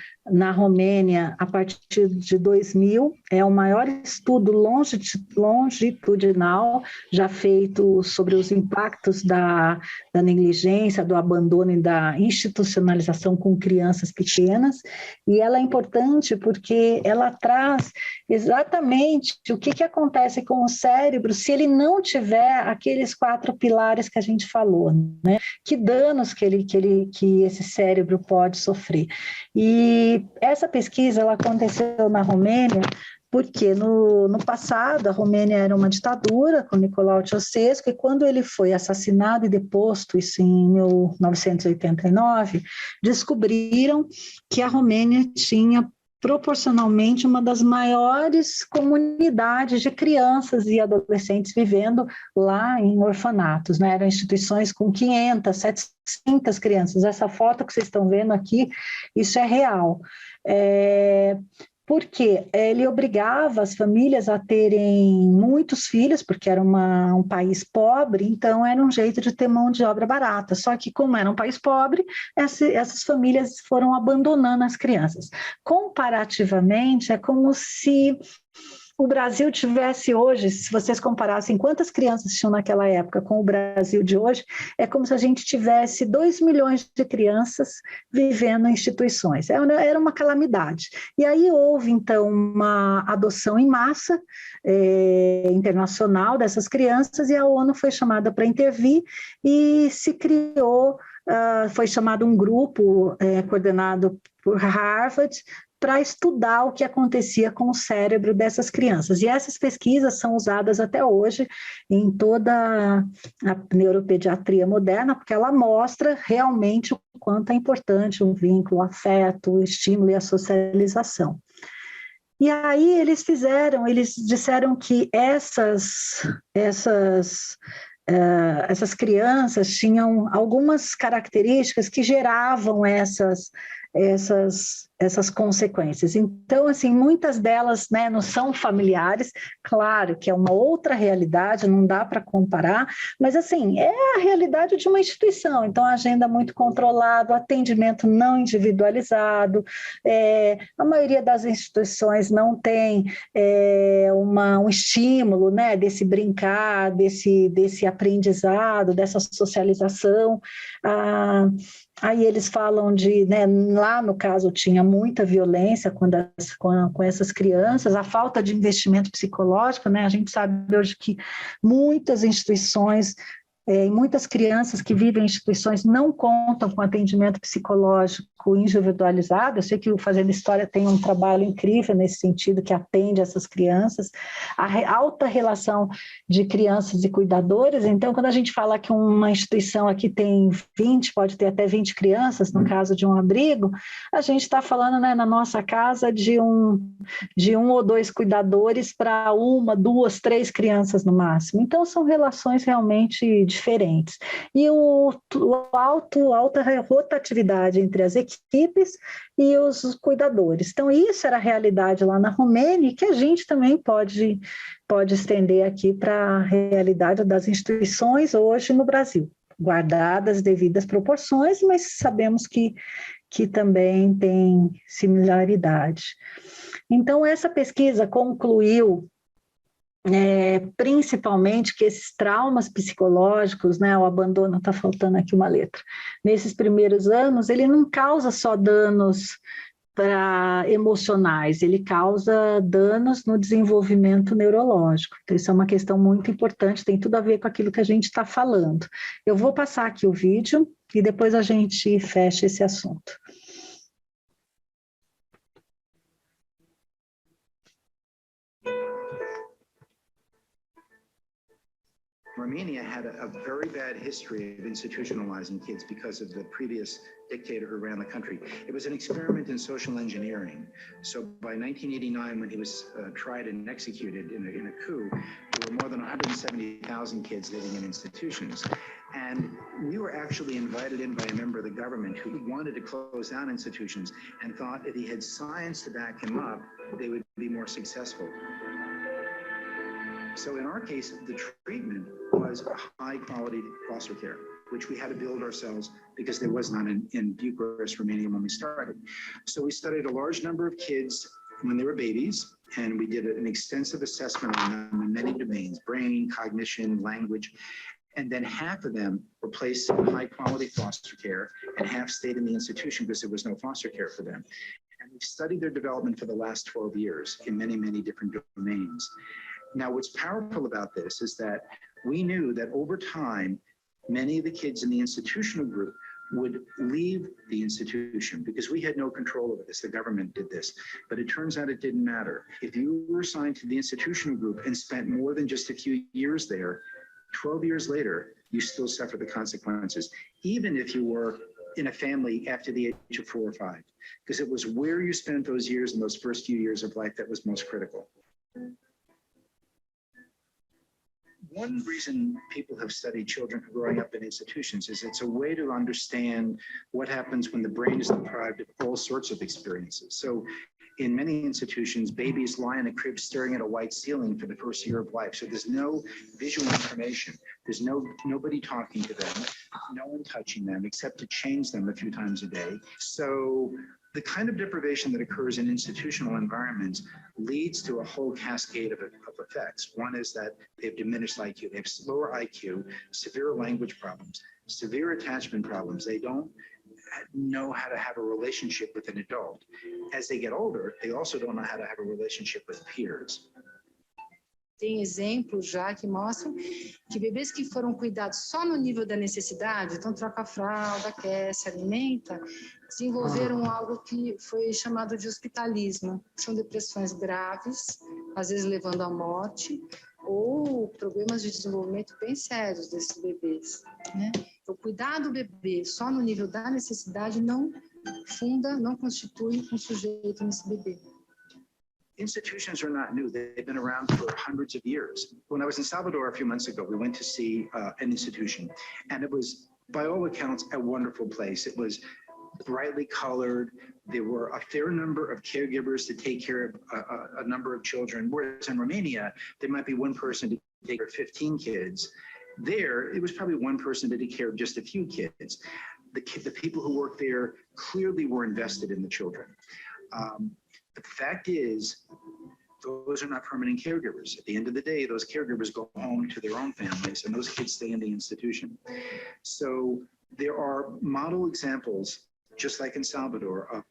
Romênia a partir de 2000, é o maior estudo longitudinal já feito sobre os impactos da negligência, do abandono e da institucionalização com crianças pequenas, e ela é importante porque ela traz exatamente o que acontece com o cérebro se ele não tiver aqueles 4 pilares que a gente falou, né? Que danos que esse cérebro pode sofrer. E essa pesquisa ela aconteceu na Romênia porque no passado a Romênia era uma ditadura com Nicolau Ceausescu, e quando ele foi assassinado e deposto, isso em 1989, descobriram que a Romênia tinha proporcionalmente uma das maiores comunidades de crianças e adolescentes vivendo lá em orfanatos, né? Eram instituições com 500, 700 crianças. Essa foto que vocês estão vendo aqui, isso é real. Porque ele obrigava as famílias a terem muitos filhos, porque era um país pobre, então era um jeito de ter mão de obra barata. Só que, como era um país pobre, essas famílias foram abandonando as crianças. Comparativamente, é como se o Brasil tivesse hoje, se vocês comparassem quantas crianças tinham naquela época com o Brasil de hoje, é como se a gente tivesse 2 milhões de crianças vivendo em instituições. Era uma calamidade. E aí houve, então, uma adoção em massa internacional dessas crianças, e a ONU foi chamada para intervir e se criou, foi chamado um grupo coordenado por Harvard, para estudar o que acontecia com o cérebro dessas crianças. E essas pesquisas são usadas até hoje em toda a neuropediatria moderna, porque ela mostra realmente o quanto é importante o vínculo, o afeto, o estímulo e a socialização. E aí eles disseram que essas crianças tinham algumas características que geravam essas consequências. Então, assim, muitas delas, né, não são familiares, claro que é uma outra realidade, não dá para comparar, mas, assim, é a realidade de uma instituição. Então, a agenda muito controlada, o atendimento não individualizado, a maioria das instituições não tem um estímulo, né, desse brincar, desse aprendizado, dessa socialização. Aí eles falam né, lá no caso tinha muita violência com essas crianças, a falta de investimento psicológico, né? A gente sabe hoje que muitas instituições e muitas crianças que vivem em instituições não contam com atendimento psicológico individualizado. Eu sei que o Fazendo História tem um trabalho incrível nesse sentido, que atende essas crianças, a alta relação de crianças e cuidadores. Então, quando a gente fala que uma instituição aqui tem 20, pode ter até 20 crianças, no caso de um abrigo, a gente está falando, né, na nossa casa de um ou 2 cuidadores para 1, 2, 3 crianças no máximo. Então, são relações realmente diferentes. E alta rotatividade entre as equipes e os cuidadores. Então, isso era a realidade lá na Romênia, e que a gente também pode estender aqui para a realidade das instituições hoje no Brasil, guardadas as devidas proporções, mas sabemos que também tem similaridade. Então, essa pesquisa concluiu principalmente que esses traumas psicológicos, né, o abandono, está faltando aqui uma letra, nesses primeiros anos, ele não causa só danos emocionais, ele causa danos no desenvolvimento neurológico. Então, isso é uma questão muito importante, tem tudo a ver com aquilo que a gente está falando. Eu vou passar aqui o vídeo e depois a gente fecha esse assunto. Romania had a very bad history of institutionalizing kids because of the previous dictator who ran the country. It was an experiment in social engineering. So by 1989, when he was tried and executed in a coup, there were more than 170,000 kids living in institutions. And we were actually invited in by a member of the government who wanted to close down institutions and thought if he had science to back him up, they would be more successful. So in our case, the treatment was high quality foster care, which we had to build ourselves because there was none in Bucharest, Romania when we started. So we studied a large number of kids when they were babies, and we did an extensive assessment on them in many domains, brain, cognition, language, and then half of them were placed in high quality foster care and half stayed in the institution because there was no foster care for them. And we've studied their development for the last 12 years in many, many different domains. Now, what's powerful about this is that we knew that over time, many of the kids in the institutional group would leave the institution because we had no control over this. The government did this, but it turns out it didn't matter. If you were assigned to the institutional group and spent more than just a few years there, 12 years later, you still suffer the consequences, even if you were in a family after the age of 4 or 5, because it was where you spent those years and those first few years of life that was most critical. One reason people have studied children growing up in institutions is it's a way to understand what happens when the brain is deprived of all sorts of experiences. So in many institutions, babies lie in a crib staring at a white ceiling for the first year of life. So there's no visual information. There's nobody talking to them, no one touching them except to change them a few times a day. So the kind of deprivation that occurs in institutional environments leads to a whole cascade of effects. One is that they have diminished IQ, they have lower IQ, severe language problems, severe attachment problems. They don't know how to have a relationship with an adult. As they get older, they also don't know how to have a relationship with peers. Tem exemplos já que mostram que bebês que foram cuidados só no nível da necessidade, então troca a fralda, aquece, alimenta, desenvolveram algo que foi chamado de hospitalismo. São depressões graves, às vezes levando à morte, ou problemas de desenvolvimento bem sérios desses bebês, né? Então, cuidar do bebê só no nível da necessidade não constitui um sujeito nesse bebê. Institutions are not new. They've been around for hundreds of years. When I was in Salvador a few months ago, we went to see an institution, and it was, by all accounts, a wonderful place. It was brightly colored. There were a fair number of caregivers to take care of a number of children, whereas in Romania, there might be one person to take care of 15 kids. There, it was probably one person to take care of just a few kids. The people who worked there clearly were invested in the children. The fact is, those are not permanent caregivers. At the end of the day, those caregivers go home to their own families, and those kids stay in the institution. So there are model examples, just like in Salvador, of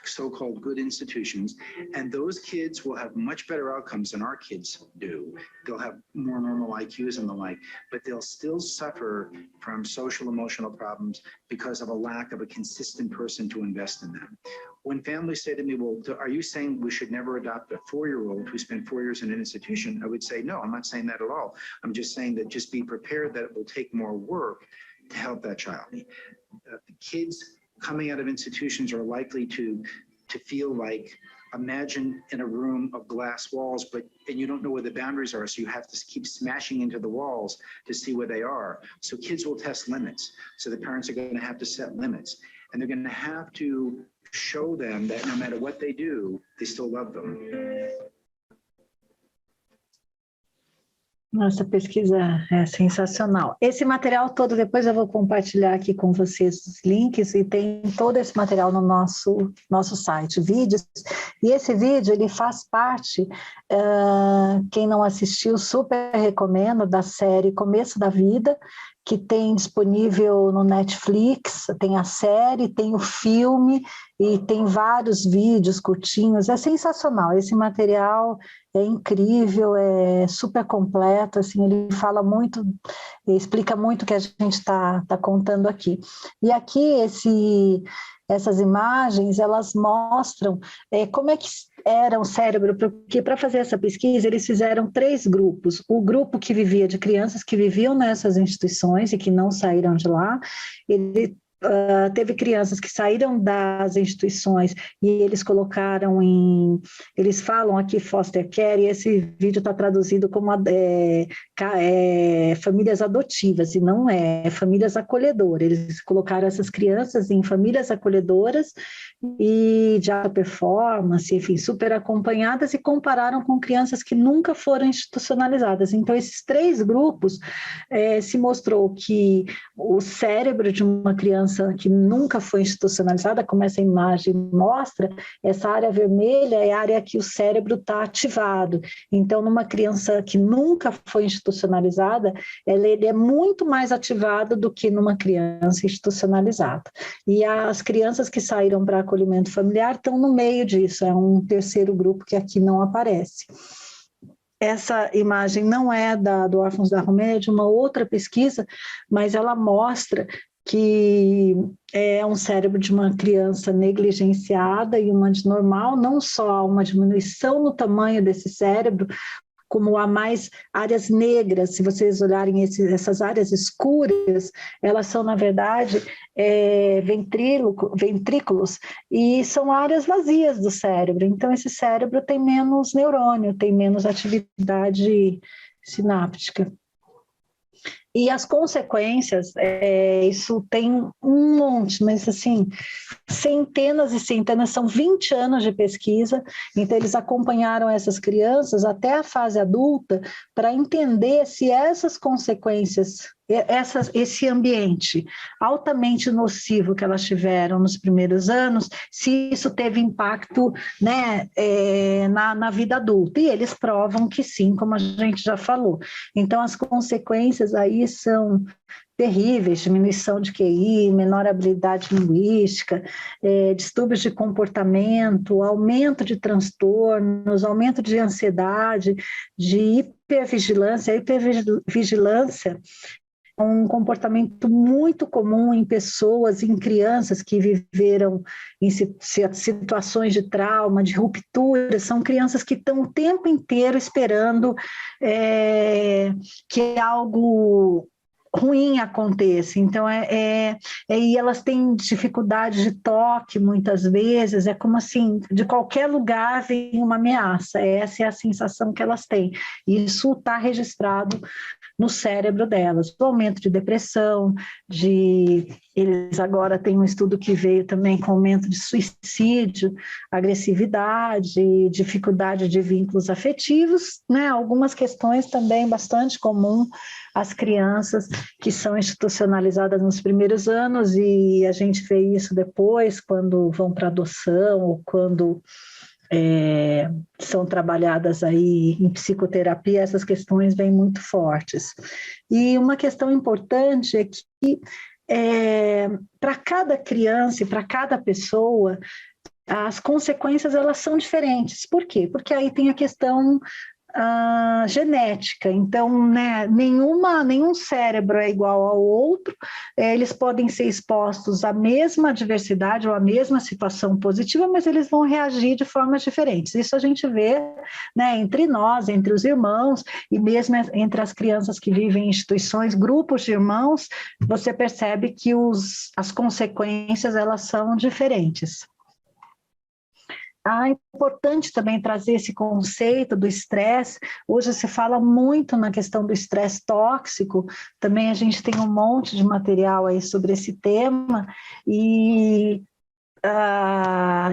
so-called good institutions, and those kids will have much better outcomes than our kids do. They'll have more normal IQs and the like, but they'll still suffer from social emotional problems because of a lack of a consistent person to invest in them. When families say to me, well, are you saying we should never adopt a 4-year-old who spent 4 years in an institution? I would say, no, I'm not saying that at all. I'm just saying that just be prepared that it will take more work to help that child. The kids coming out of institutions are likely to feel like, imagine in a room of glass walls, and you don't know where the boundaries are, so you have to keep smashing into the walls to see where they are. So kids will test limits. So the parents are going to have to set limits, and they're going to have to show them that no matter what they do, they still love them. Nossa pesquisa é sensacional. Esse material todo, depois eu vou compartilhar aqui com vocês os links, e tem todo esse material no nosso site, vídeos. E esse vídeo, ele faz parte, quem não assistiu, super recomendo, da série Começo da Vida, que tem disponível no Netflix, tem a série, tem o filme, e tem vários vídeos curtinhos. É sensacional, esse material é incrível, é super completo, assim, ele fala muito, explica muito o que a gente está contando aqui. E aqui, essas imagens, elas mostram como é que era o cérebro, porque para fazer essa pesquisa eles fizeram 3 grupos. O grupo que vivia de crianças que viviam nessas instituições e que não saíram de lá, ele teve crianças que saíram das instituições e eles colocaram eles falam aqui foster care, e esse vídeo está traduzido como famílias adotivas, e não é famílias acolhedoras. Eles colocaram essas crianças em famílias acolhedoras e de alta performance, enfim, super acompanhadas, e compararam com crianças que nunca foram institucionalizadas. Então, esses 3 grupos se mostrou que o cérebro de uma criança que nunca foi institucionalizada, como essa imagem mostra, essa área vermelha é a área que o cérebro está ativado. Então, numa criança que nunca foi institucionalizada, ele é muito mais ativado do que numa criança institucionalizada. E as crianças que saíram para acolhimento familiar estão no meio disso, é um terceiro grupo que aqui não aparece. Essa imagem não é do Órfãos da Romênia, é de uma outra pesquisa, mas ela mostra que é um cérebro de uma criança negligenciada e uma de normal, não só uma diminuição no tamanho desse cérebro, como há mais áreas negras. Se vocês olharem essas áreas escuras, elas são, na verdade, ventrículos, e são áreas vazias do cérebro. Então, esse cérebro tem menos neurônio, tem menos atividade sináptica. E as consequências, isso tem um monte, mas assim, centenas e centenas, são 20 anos de pesquisa, então eles acompanharam essas crianças até a fase adulta para entender se essas consequências, esse ambiente altamente nocivo que elas tiveram nos primeiros anos, se isso teve impacto, né, na vida adulta. E eles provam que sim, como a gente já falou. Então, as consequências aí são terríveis: diminuição de QI, menor habilidade linguística, distúrbios de comportamento, aumento de transtornos, aumento de ansiedade, de hipervigilância. A hipervigilância é um comportamento muito comum em pessoas, em crianças que viveram em situações de trauma, de ruptura. São crianças que estão o tempo inteiro esperando que algo ruim aconteça. Então, e elas têm dificuldade de toque muitas vezes, é como assim, de qualquer lugar vem uma ameaça. Essa é a sensação que elas têm. Isso está registrado no cérebro delas. O aumento de depressão, eles agora têm um estudo que veio também com aumento de suicídio, agressividade, dificuldade de vínculos afetivos, né? Algumas questões também bastante comuns às crianças que são institucionalizadas nos primeiros anos, e a gente vê isso depois, quando vão para adoção ou quando são trabalhadas aí em psicoterapia. Essas questões vêm muito fortes. E uma questão importante é que para cada criança e para cada pessoa, as consequências elas são diferentes. Por quê? Porque aí tem a questão genética. Então, né, nenhum cérebro é igual ao outro, eles podem ser expostos à mesma adversidade ou à mesma situação positiva, mas eles vão reagir de formas diferentes. Isso a gente vê, né, entre nós, entre os irmãos, e mesmo entre as crianças que vivem em instituições, grupos de irmãos, você percebe que as consequências elas são diferentes. É importante também trazer esse conceito do estresse. Hoje se fala muito na questão do estresse tóxico, também a gente tem um monte de material aí sobre esse tema, e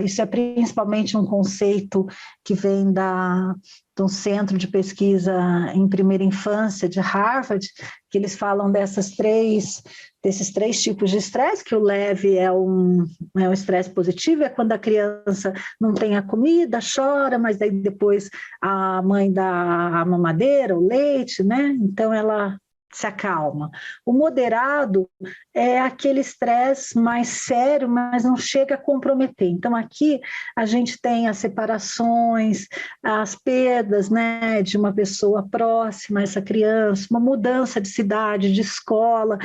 isso é principalmente um conceito que vem de um centro de pesquisa em primeira infância de Harvard, que eles falam desses três tipos de estresse, que o leve é um estresse positivo, é quando a criança não tem a comida, chora, mas daí depois a mãe dá a mamadeira, o leite, né? Então ela se acalma. O moderado é aquele estresse mais sério, mas não chega a comprometer. Então, aqui a gente tem as separações, as perdas, né, de uma pessoa próxima a essa criança, uma mudança de cidade, de escola,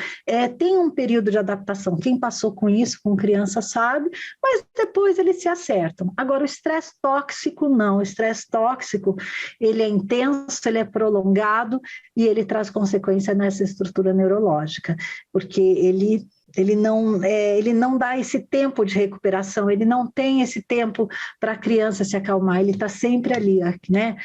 tem um período de adaptação. Quem passou com isso, com criança, sabe, mas depois eles se acertam. Agora, o estresse tóxico, não. O estresse tóxico, ele é intenso, ele é prolongado e ele traz consequência nessa estrutura neurológica, porque ele não dá esse tempo de recuperação, ele não tem esse tempo para a criança se acalmar, ele está sempre ali, né?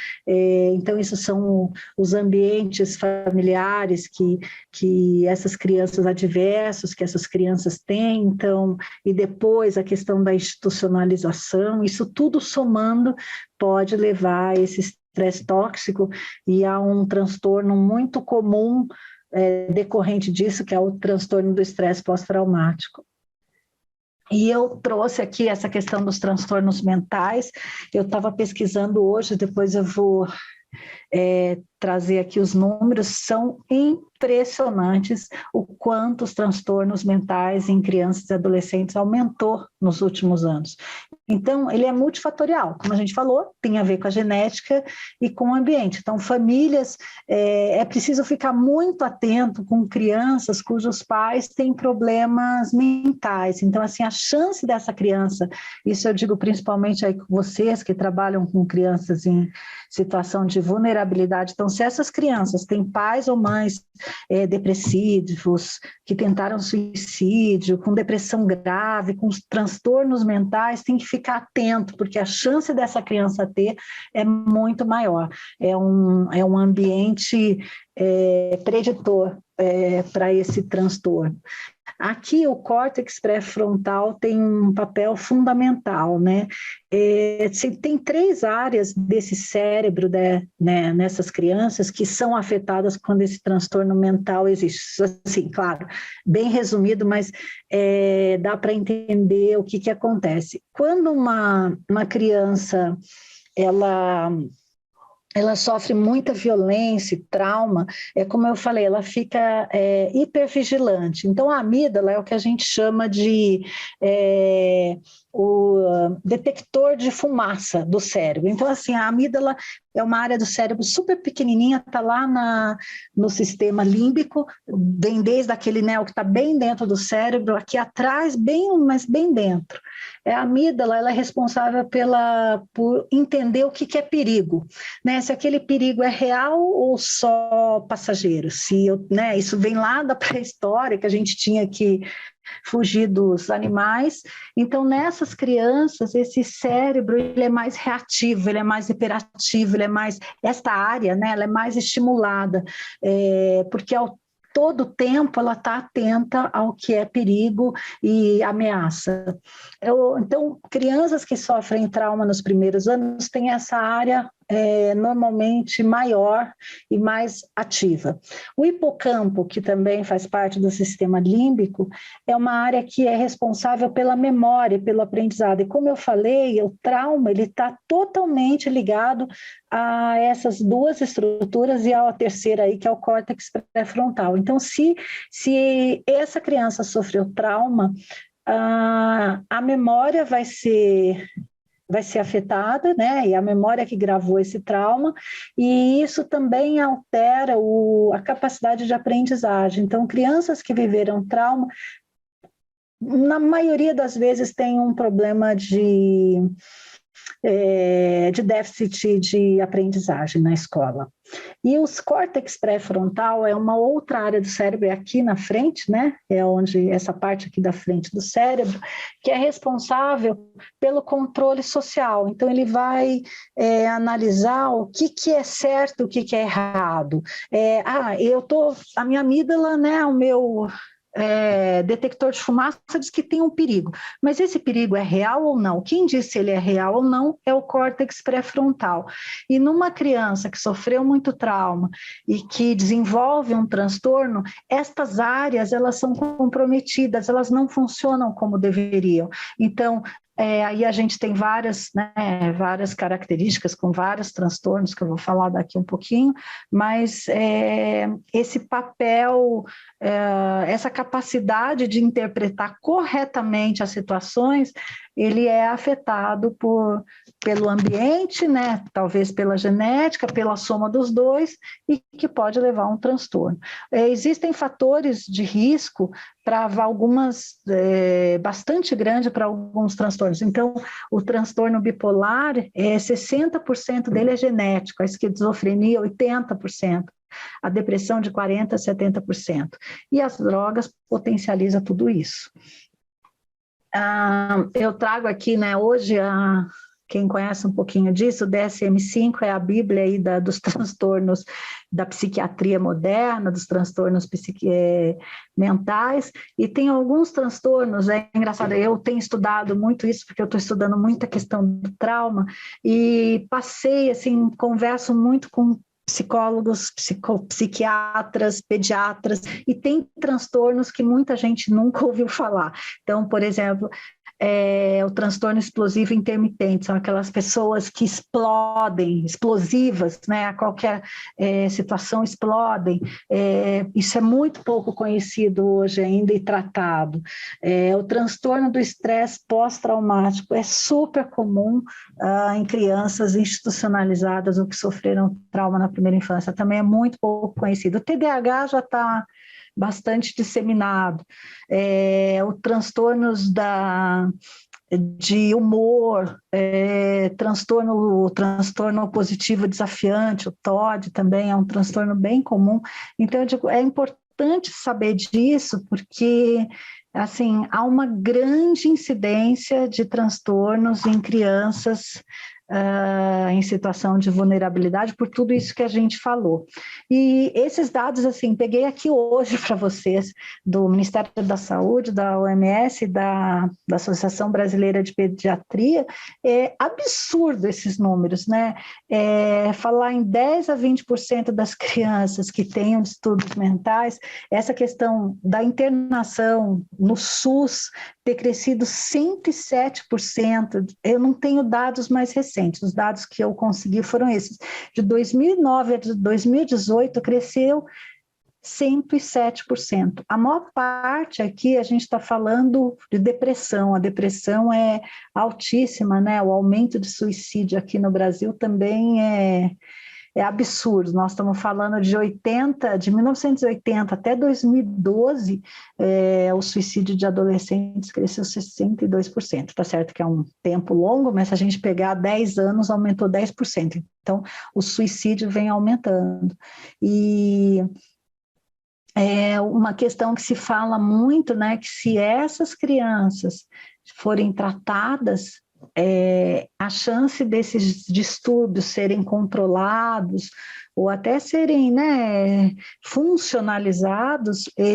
Então, isso são os ambientes familiares que essas crianças adversos, que essas crianças têm, então, e depois a questão da institucionalização, isso tudo somando pode levar a esse estresse tóxico e a um transtorno muito comum decorrente disso, que é o transtorno do estresse pós-traumático. E eu trouxe aqui essa questão dos transtornos mentais, eu estava pesquisando hoje, depois eu vou trazer aqui os números, são impressionantes o quanto os transtornos mentais em crianças e adolescentes aumentou nos últimos anos. Então, ele é multifatorial, como a gente falou, tem a ver com a genética e com o ambiente. Então, famílias, é preciso ficar muito atento com crianças cujos pais têm problemas mentais. Então, assim, a chance dessa criança, isso eu digo principalmente aí com vocês que trabalham com crianças em situação de vulnerabilidade. Então, se essas crianças têm pais ou mães depressivos, que tentaram suicídio, com depressão grave, com transtornos mentais, tem que ficar atento, porque a chance dessa criança ter é muito maior. É um ambiente preditor para esse transtorno. Aqui o córtex pré-frontal tem um papel fundamental, né? Tem 3 áreas desse cérebro, né, nessas crianças que são afetadas quando esse transtorno mental existe. Assim, claro, bem resumido, mas dá para entender o que acontece. Quando uma criança ela sofre muita violência e trauma, como eu falei, ela fica hipervigilante. Então, a amígdala é o que a gente chama de o detector de fumaça do cérebro. Então, assim, a amígdala é uma área do cérebro super pequenininha, está lá no sistema límbico, vem desde aquele neo que está bem dentro do cérebro, aqui atrás, mas bem dentro. A amígdala, ela é responsável por entender o que é perigo, né? Se aquele perigo é real ou só passageiro. Isso vem lá da pré-história, que a gente tinha que fugir dos animais. Então, nessas crianças, esse cérebro ele é mais reativo, ele é mais hiperativo, esta área, né, ela é mais estimulada, porque todo tempo ela está atenta ao que é perigo e ameaça. Então, crianças que sofrem trauma nos primeiros anos têm essa área normalmente maior e mais ativa. O hipocampo, que também faz parte do sistema límbico, é uma área que é responsável pela memória e pelo aprendizado. E como eu falei, o trauma ele está totalmente ligado a essas 2 estruturas e a terceira aí, que é o córtex pré-frontal. Então, se essa criança sofreu trauma, a memória vai ser afetada, né? E a memória que gravou esse trauma, e isso também altera a capacidade de aprendizagem. Então, crianças que viveram trauma, na maioria das vezes, têm um problema de déficit de aprendizagem na escola. E os córtex pré-frontal é uma outra área do cérebro, é aqui na frente, né? É onde essa parte aqui da frente do cérebro, que é responsável pelo controle social. Então, ele vai analisar o que é certo, o que é errado. A minha amígdala, né? detector de fumaça diz que tem um perigo, mas esse perigo é real ou não? Quem diz se ele é real ou não é o córtex pré-frontal. E numa criança que sofreu muito trauma e que desenvolve um transtorno, estas áreas elas são comprometidas, elas não funcionam como deveriam. Então, aí a gente tem várias características com vários transtornos que eu vou falar daqui um pouquinho, mas esse papel, essa capacidade de interpretar corretamente as situações, ele é afetado pelo ambiente, né? Talvez pela genética, pela soma dos dois, e que pode levar a um transtorno. Existem fatores de risco para algumas, bastante grande para alguns transtornos. Então, o transtorno bipolar, 60% dele é genético, a esquizofrenia, 80%. A depressão de 40% a 70%. E as drogas potencializam tudo isso. Eu trago aqui, né, hoje, quem conhece um pouquinho disso, o DSM-5 é a bíblia aí dos transtornos da psiquiatria moderna, dos transtornos mentais, e tem alguns transtornos, é engraçado, eu tenho estudado muito isso, porque eu estou estudando muito a questão do trauma, e passei, assim, converso muito com psicólogos, psiquiatras, pediatras, e tem transtornos que muita gente nunca ouviu falar. Então, por exemplo, o transtorno explosivo intermitente, são aquelas pessoas que explodem, explosivas, né? A qualquer situação explodem. Isso é muito pouco conhecido hoje ainda e tratado. O transtorno do estresse pós-traumático é super comum em crianças institucionalizadas ou que sofreram trauma na primeira infância, também é muito pouco conhecido. O TDAH já está bastante disseminado, os transtornos de humor, o transtorno positivo desafiante, o TOD também é um transtorno bem comum. Então, eu digo, é importante saber disso, porque assim, há uma grande incidência de transtornos em crianças em situação de vulnerabilidade, por tudo isso que a gente falou. E esses dados, assim, peguei aqui hoje para vocês, do Ministério da Saúde, da OMS, da Associação Brasileira de Pediatria, é absurdo esses números, né? Falar em 10 a 20% das crianças que tenham distúrbios mentais, essa questão da internação no SUS ter crescido 107%, eu não tenho dados mais recentes, os dados que eu consegui foram esses, de 2009 a 2018 cresceu 107%. A maior parte aqui a gente está falando de depressão, a depressão é altíssima, né? O aumento de suicídio aqui no Brasil também é absurdo. Nós estamos falando de 1980 até 2012, o suicídio de adolescentes cresceu 62%. Tá certo que é um tempo longo, mas se a gente pegar 10 anos, aumentou 10%. Então, o suicídio vem aumentando. E é uma questão que se fala muito, né, que se essas crianças forem tratadas, a chance desses distúrbios serem controlados ou até serem, né, funcionalizados, é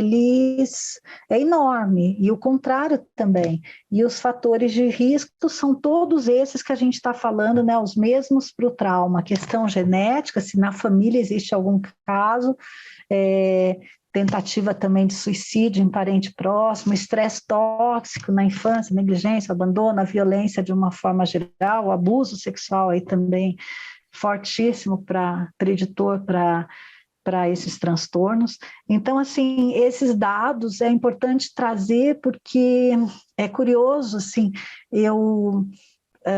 enorme, e o contrário também. E os fatores de risco são todos esses que a gente está falando, né, os mesmos para o trauma, a questão genética, se na família existe algum caso, tentativa também de suicídio em parente próximo, estresse tóxico na infância, negligência, abandono, a violência de uma forma geral, o abuso sexual aí também fortíssimo preditor para esses transtornos. Então, assim, esses dados é importante trazer porque é curioso, assim,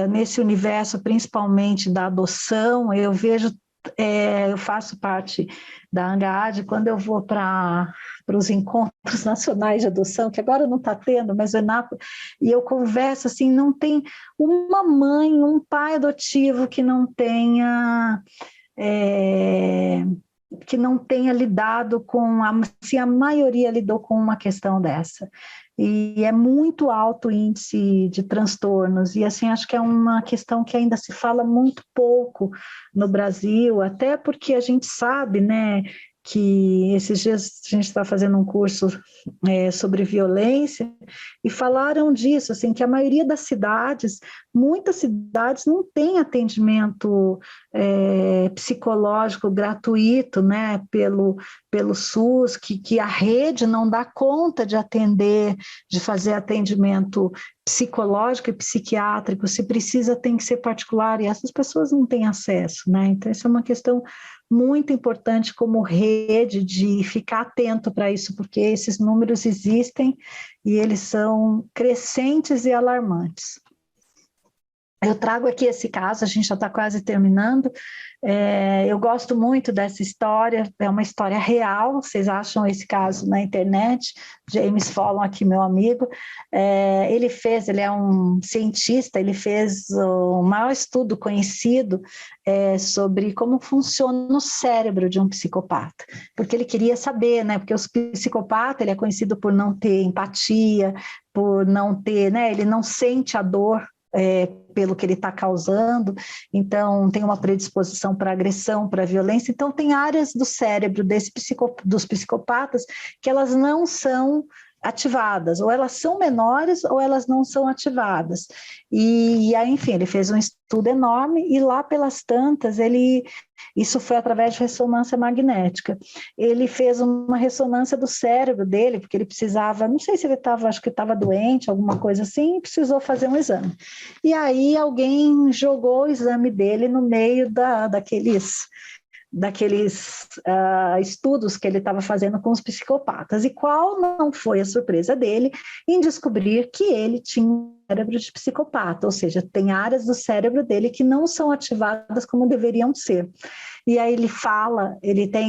nesse universo, principalmente da adoção, eu vejo eu faço parte da ANGAAD, quando eu vou para os encontros nacionais de adoção, que agora não está tendo, mas o ENAP, e eu converso assim, não tem uma mãe, um pai adotivo que não tenha lidado com, se a maioria lidou com uma questão dessa. E é muito alto o índice de transtornos, e assim, acho que é uma questão que ainda se fala muito pouco no Brasil, até porque a gente sabe, né, que esses dias a gente está fazendo um curso sobre violência, e falaram disso, assim, que a maioria das cidades, muitas cidades não tem atendimento psicológico gratuito, né, pelo SUS, que a rede não dá conta de atender, de fazer atendimento psicológico e psiquiátrico, se precisa tem que ser particular, e essas pessoas não têm acesso, né, então isso é uma questão muito importante como rede de ficar atento para isso, porque esses números existem e eles são crescentes e alarmantes. Eu trago aqui esse caso, a gente já está quase terminando. Eu gosto muito dessa história, é uma história real, vocês acham esse caso na internet, James Fallon aqui, meu amigo, ele é um cientista, ele fez o maior estudo conhecido sobre como funciona o cérebro de um psicopata, porque ele queria saber, né, porque o psicopata, ele é conhecido por não ter empatia, por não ter, né, ele não sente a dor, pelo que ele está causando, então tem uma predisposição para agressão, para violência, então tem áreas do cérebro dos psicopatas que elas não são ativadas, ou elas são menores ou elas não são ativadas, e aí, enfim, ele fez um estudo enorme e lá pelas tantas, isso foi através de ressonância magnética, ele fez uma ressonância do cérebro dele, porque ele precisava, não sei se ele estava, acho que estava doente, alguma coisa assim, e precisou fazer um exame, e aí alguém jogou o exame dele no meio daqueles estudos que ele estava fazendo com os psicopatas, e qual não foi a surpresa dele em descobrir que ele tinha um cérebro de psicopata, ou seja, tem áreas do cérebro dele que não são ativadas como deveriam ser. E aí ele fala,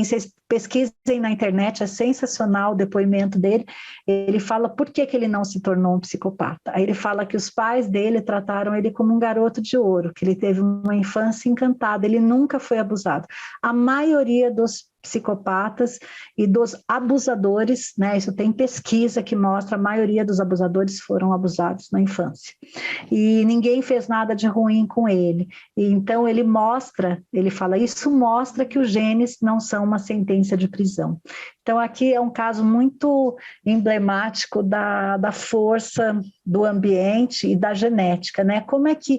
vocês pesquisem na internet, é sensacional o depoimento dele, ele fala por que ele não se tornou um psicopata. Aí ele fala que os pais dele trataram ele como um garoto de ouro, que ele teve uma infância encantada, ele nunca foi abusado. A maioria dos psicopatas e dos abusadores, né, isso tem pesquisa que mostra, a maioria dos abusadores foram abusados na infância. E ninguém fez nada de ruim com ele. E então ele fala, isso mostra que os genes não são uma sentença de prisão. Então aqui é um caso muito emblemático da força do ambiente e da genética, né? Como é que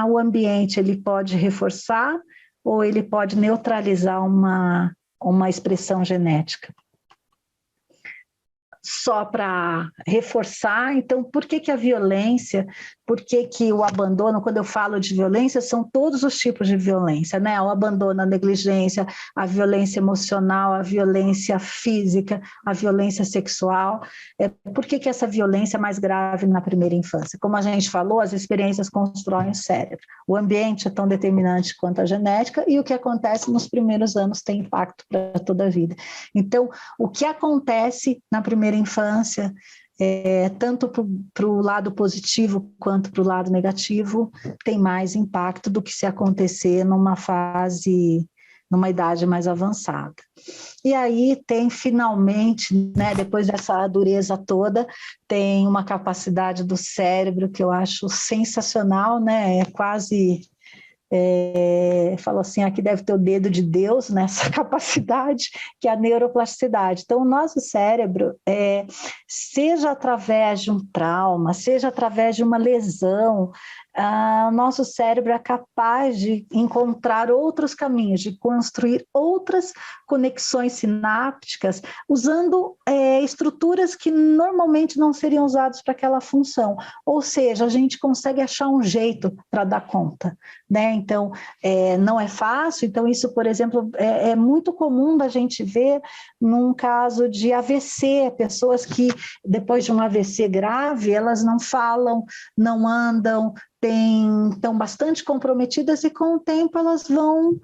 o ambiente ele pode reforçar ou ele pode neutralizar uma expressão genética? Só para reforçar, então, por que a violência, por que o abandono, quando eu falo de violência, são todos os tipos de violência, né? O abandono, a negligência, a violência emocional, a violência física, a violência sexual. Por que essa violência é mais grave na primeira infância? Como a gente falou, as experiências constroem o cérebro. O ambiente é tão determinante quanto a genética e o que acontece nos primeiros anos tem impacto para toda a vida. Então, o que acontece na primeira infância, tanto para o lado positivo quanto para o lado negativo, tem mais impacto do que se acontecer numa idade mais avançada. E aí tem finalmente, né, depois dessa dureza toda, tem uma capacidade do cérebro que eu acho sensacional, né, quase... falo assim, aqui deve ter o dedo de Deus nessa capacidade, que é a neuroplasticidade. Então, o nosso cérebro, seja através de um trauma, seja através de uma lesão, o nosso cérebro é capaz de encontrar outros caminhos, de construir outras conexões sinápticas, usando estruturas que normalmente não seriam usadas para aquela função. Ou seja, a gente consegue achar um jeito para dar conta, né? Então, não é fácil. Então, isso, por exemplo, é muito comum da gente ver num caso de AVC, pessoas que, depois de um AVC grave, elas não falam, não andam, estão bastante comprometidas e com o tempo elas vão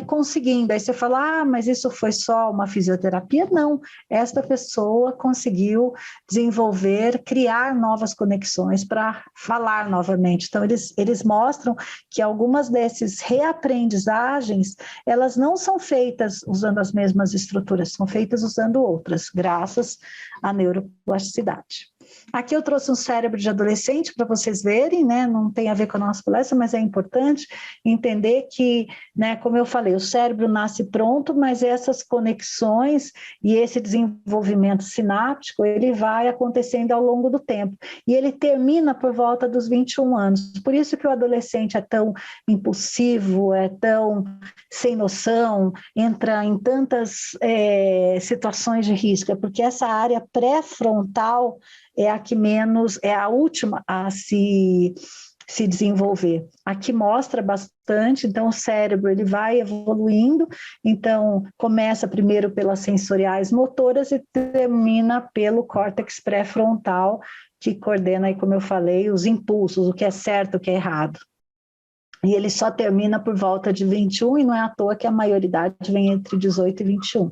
conseguindo. Aí você fala, mas isso foi só uma fisioterapia? Não, esta pessoa conseguiu desenvolver, criar novas conexões para falar novamente. Então, eles mostram que algumas dessas reaprendizagens, elas não são feitas usando as mesmas estruturas, são feitas usando outras, graças à neuroplasticidade. Aqui eu trouxe um cérebro de adolescente para vocês verem, né? Não tem a ver com a nossa palestra, mas é importante entender que, né, como eu falei, o cérebro nasce pronto, mas essas conexões e esse desenvolvimento sináptico, ele vai acontecendo ao longo do tempo. E ele termina por volta dos 21 anos. Por isso que o adolescente é tão impulsivo, é tão sem noção, entra em tantas situações de risco, porque essa área pré-frontal é a que menos, é a última a se desenvolver. Aqui mostra bastante, então o cérebro ele vai evoluindo, então começa primeiro pelas sensoriais motoras e termina pelo córtex pré-frontal, que coordena, aí, como eu falei, os impulsos, o que é certo, o que é errado. E ele só termina por volta de 21, e não é à toa que a maioridade vem entre 18 e 21.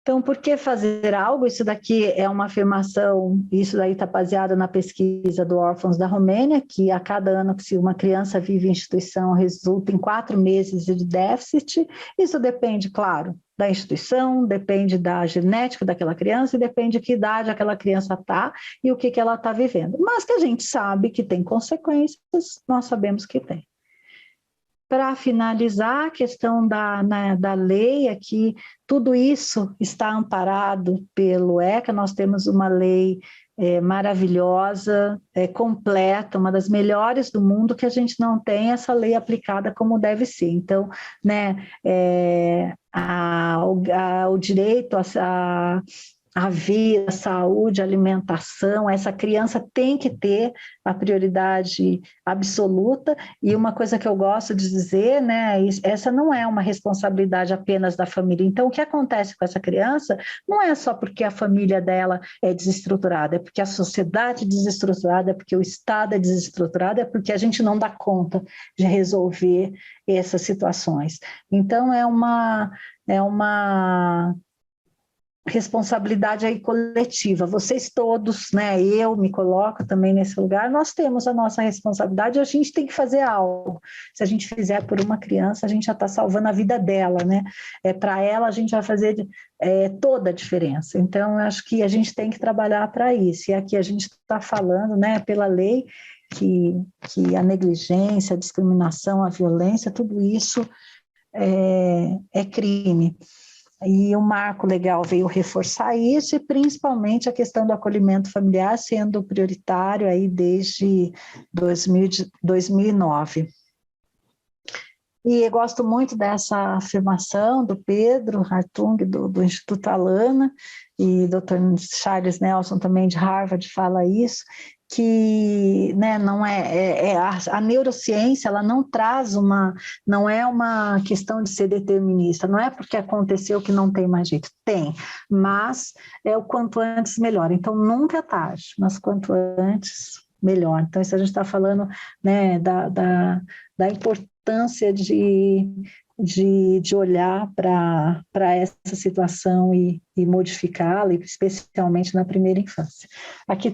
Então, por que fazer algo? Isso daqui é uma afirmação, isso daí está baseado na pesquisa do Órfãos da Romênia, que a cada ano que se uma criança vive em instituição resulta em 4 meses de déficit. Isso depende, claro, da instituição, depende da genética daquela criança e depende de que idade aquela criança está e o que ela está vivendo. Mas que a gente sabe que tem consequências, nós sabemos que tem. Para finalizar, a questão da lei aqui, tudo isso está amparado pelo ECA, nós temos uma lei maravilhosa, completa, uma das melhores do mundo, que a gente não tem essa lei aplicada como deve ser. Então, né, o direito a vida, a saúde, a alimentação, essa criança tem que ter a prioridade absoluta, e uma coisa que eu gosto de dizer, né, essa não é uma responsabilidade apenas da família. Então, o que acontece com essa criança não é só porque a família dela é desestruturada, é porque a sociedade é desestruturada, é porque o Estado é desestruturado, é porque a gente não dá conta de resolver essas situações. Então, é uma responsabilidade aí coletiva, vocês todos, né, eu me coloco também nesse lugar, nós temos a nossa responsabilidade, a gente tem que fazer algo. Se a gente fizer por uma criança, a gente já está salvando a vida dela, né, para ela a gente vai fazer toda a diferença. Então, eu acho que a gente tem que trabalhar para isso, e aqui a gente está falando, né, pela lei, que a negligência, a discriminação, a violência, tudo isso é crime. E o marco legal veio reforçar isso, e principalmente a questão do acolhimento familiar sendo prioritário aí desde 2009. E eu gosto muito dessa afirmação do Pedro Hartung, do Instituto Alana, e Dr. Charles Nelson também de Harvard fala isso, que, né, não a neurociência, ela não traz não é uma questão de ser determinista, não é porque aconteceu que não tem mais jeito, tem, mas é o quanto antes melhor. Então nunca é tarde, mas quanto antes melhor. Então isso a gente está falando, né, da importância de olhar para essa situação e modificá-la, especialmente na primeira infância. Aqui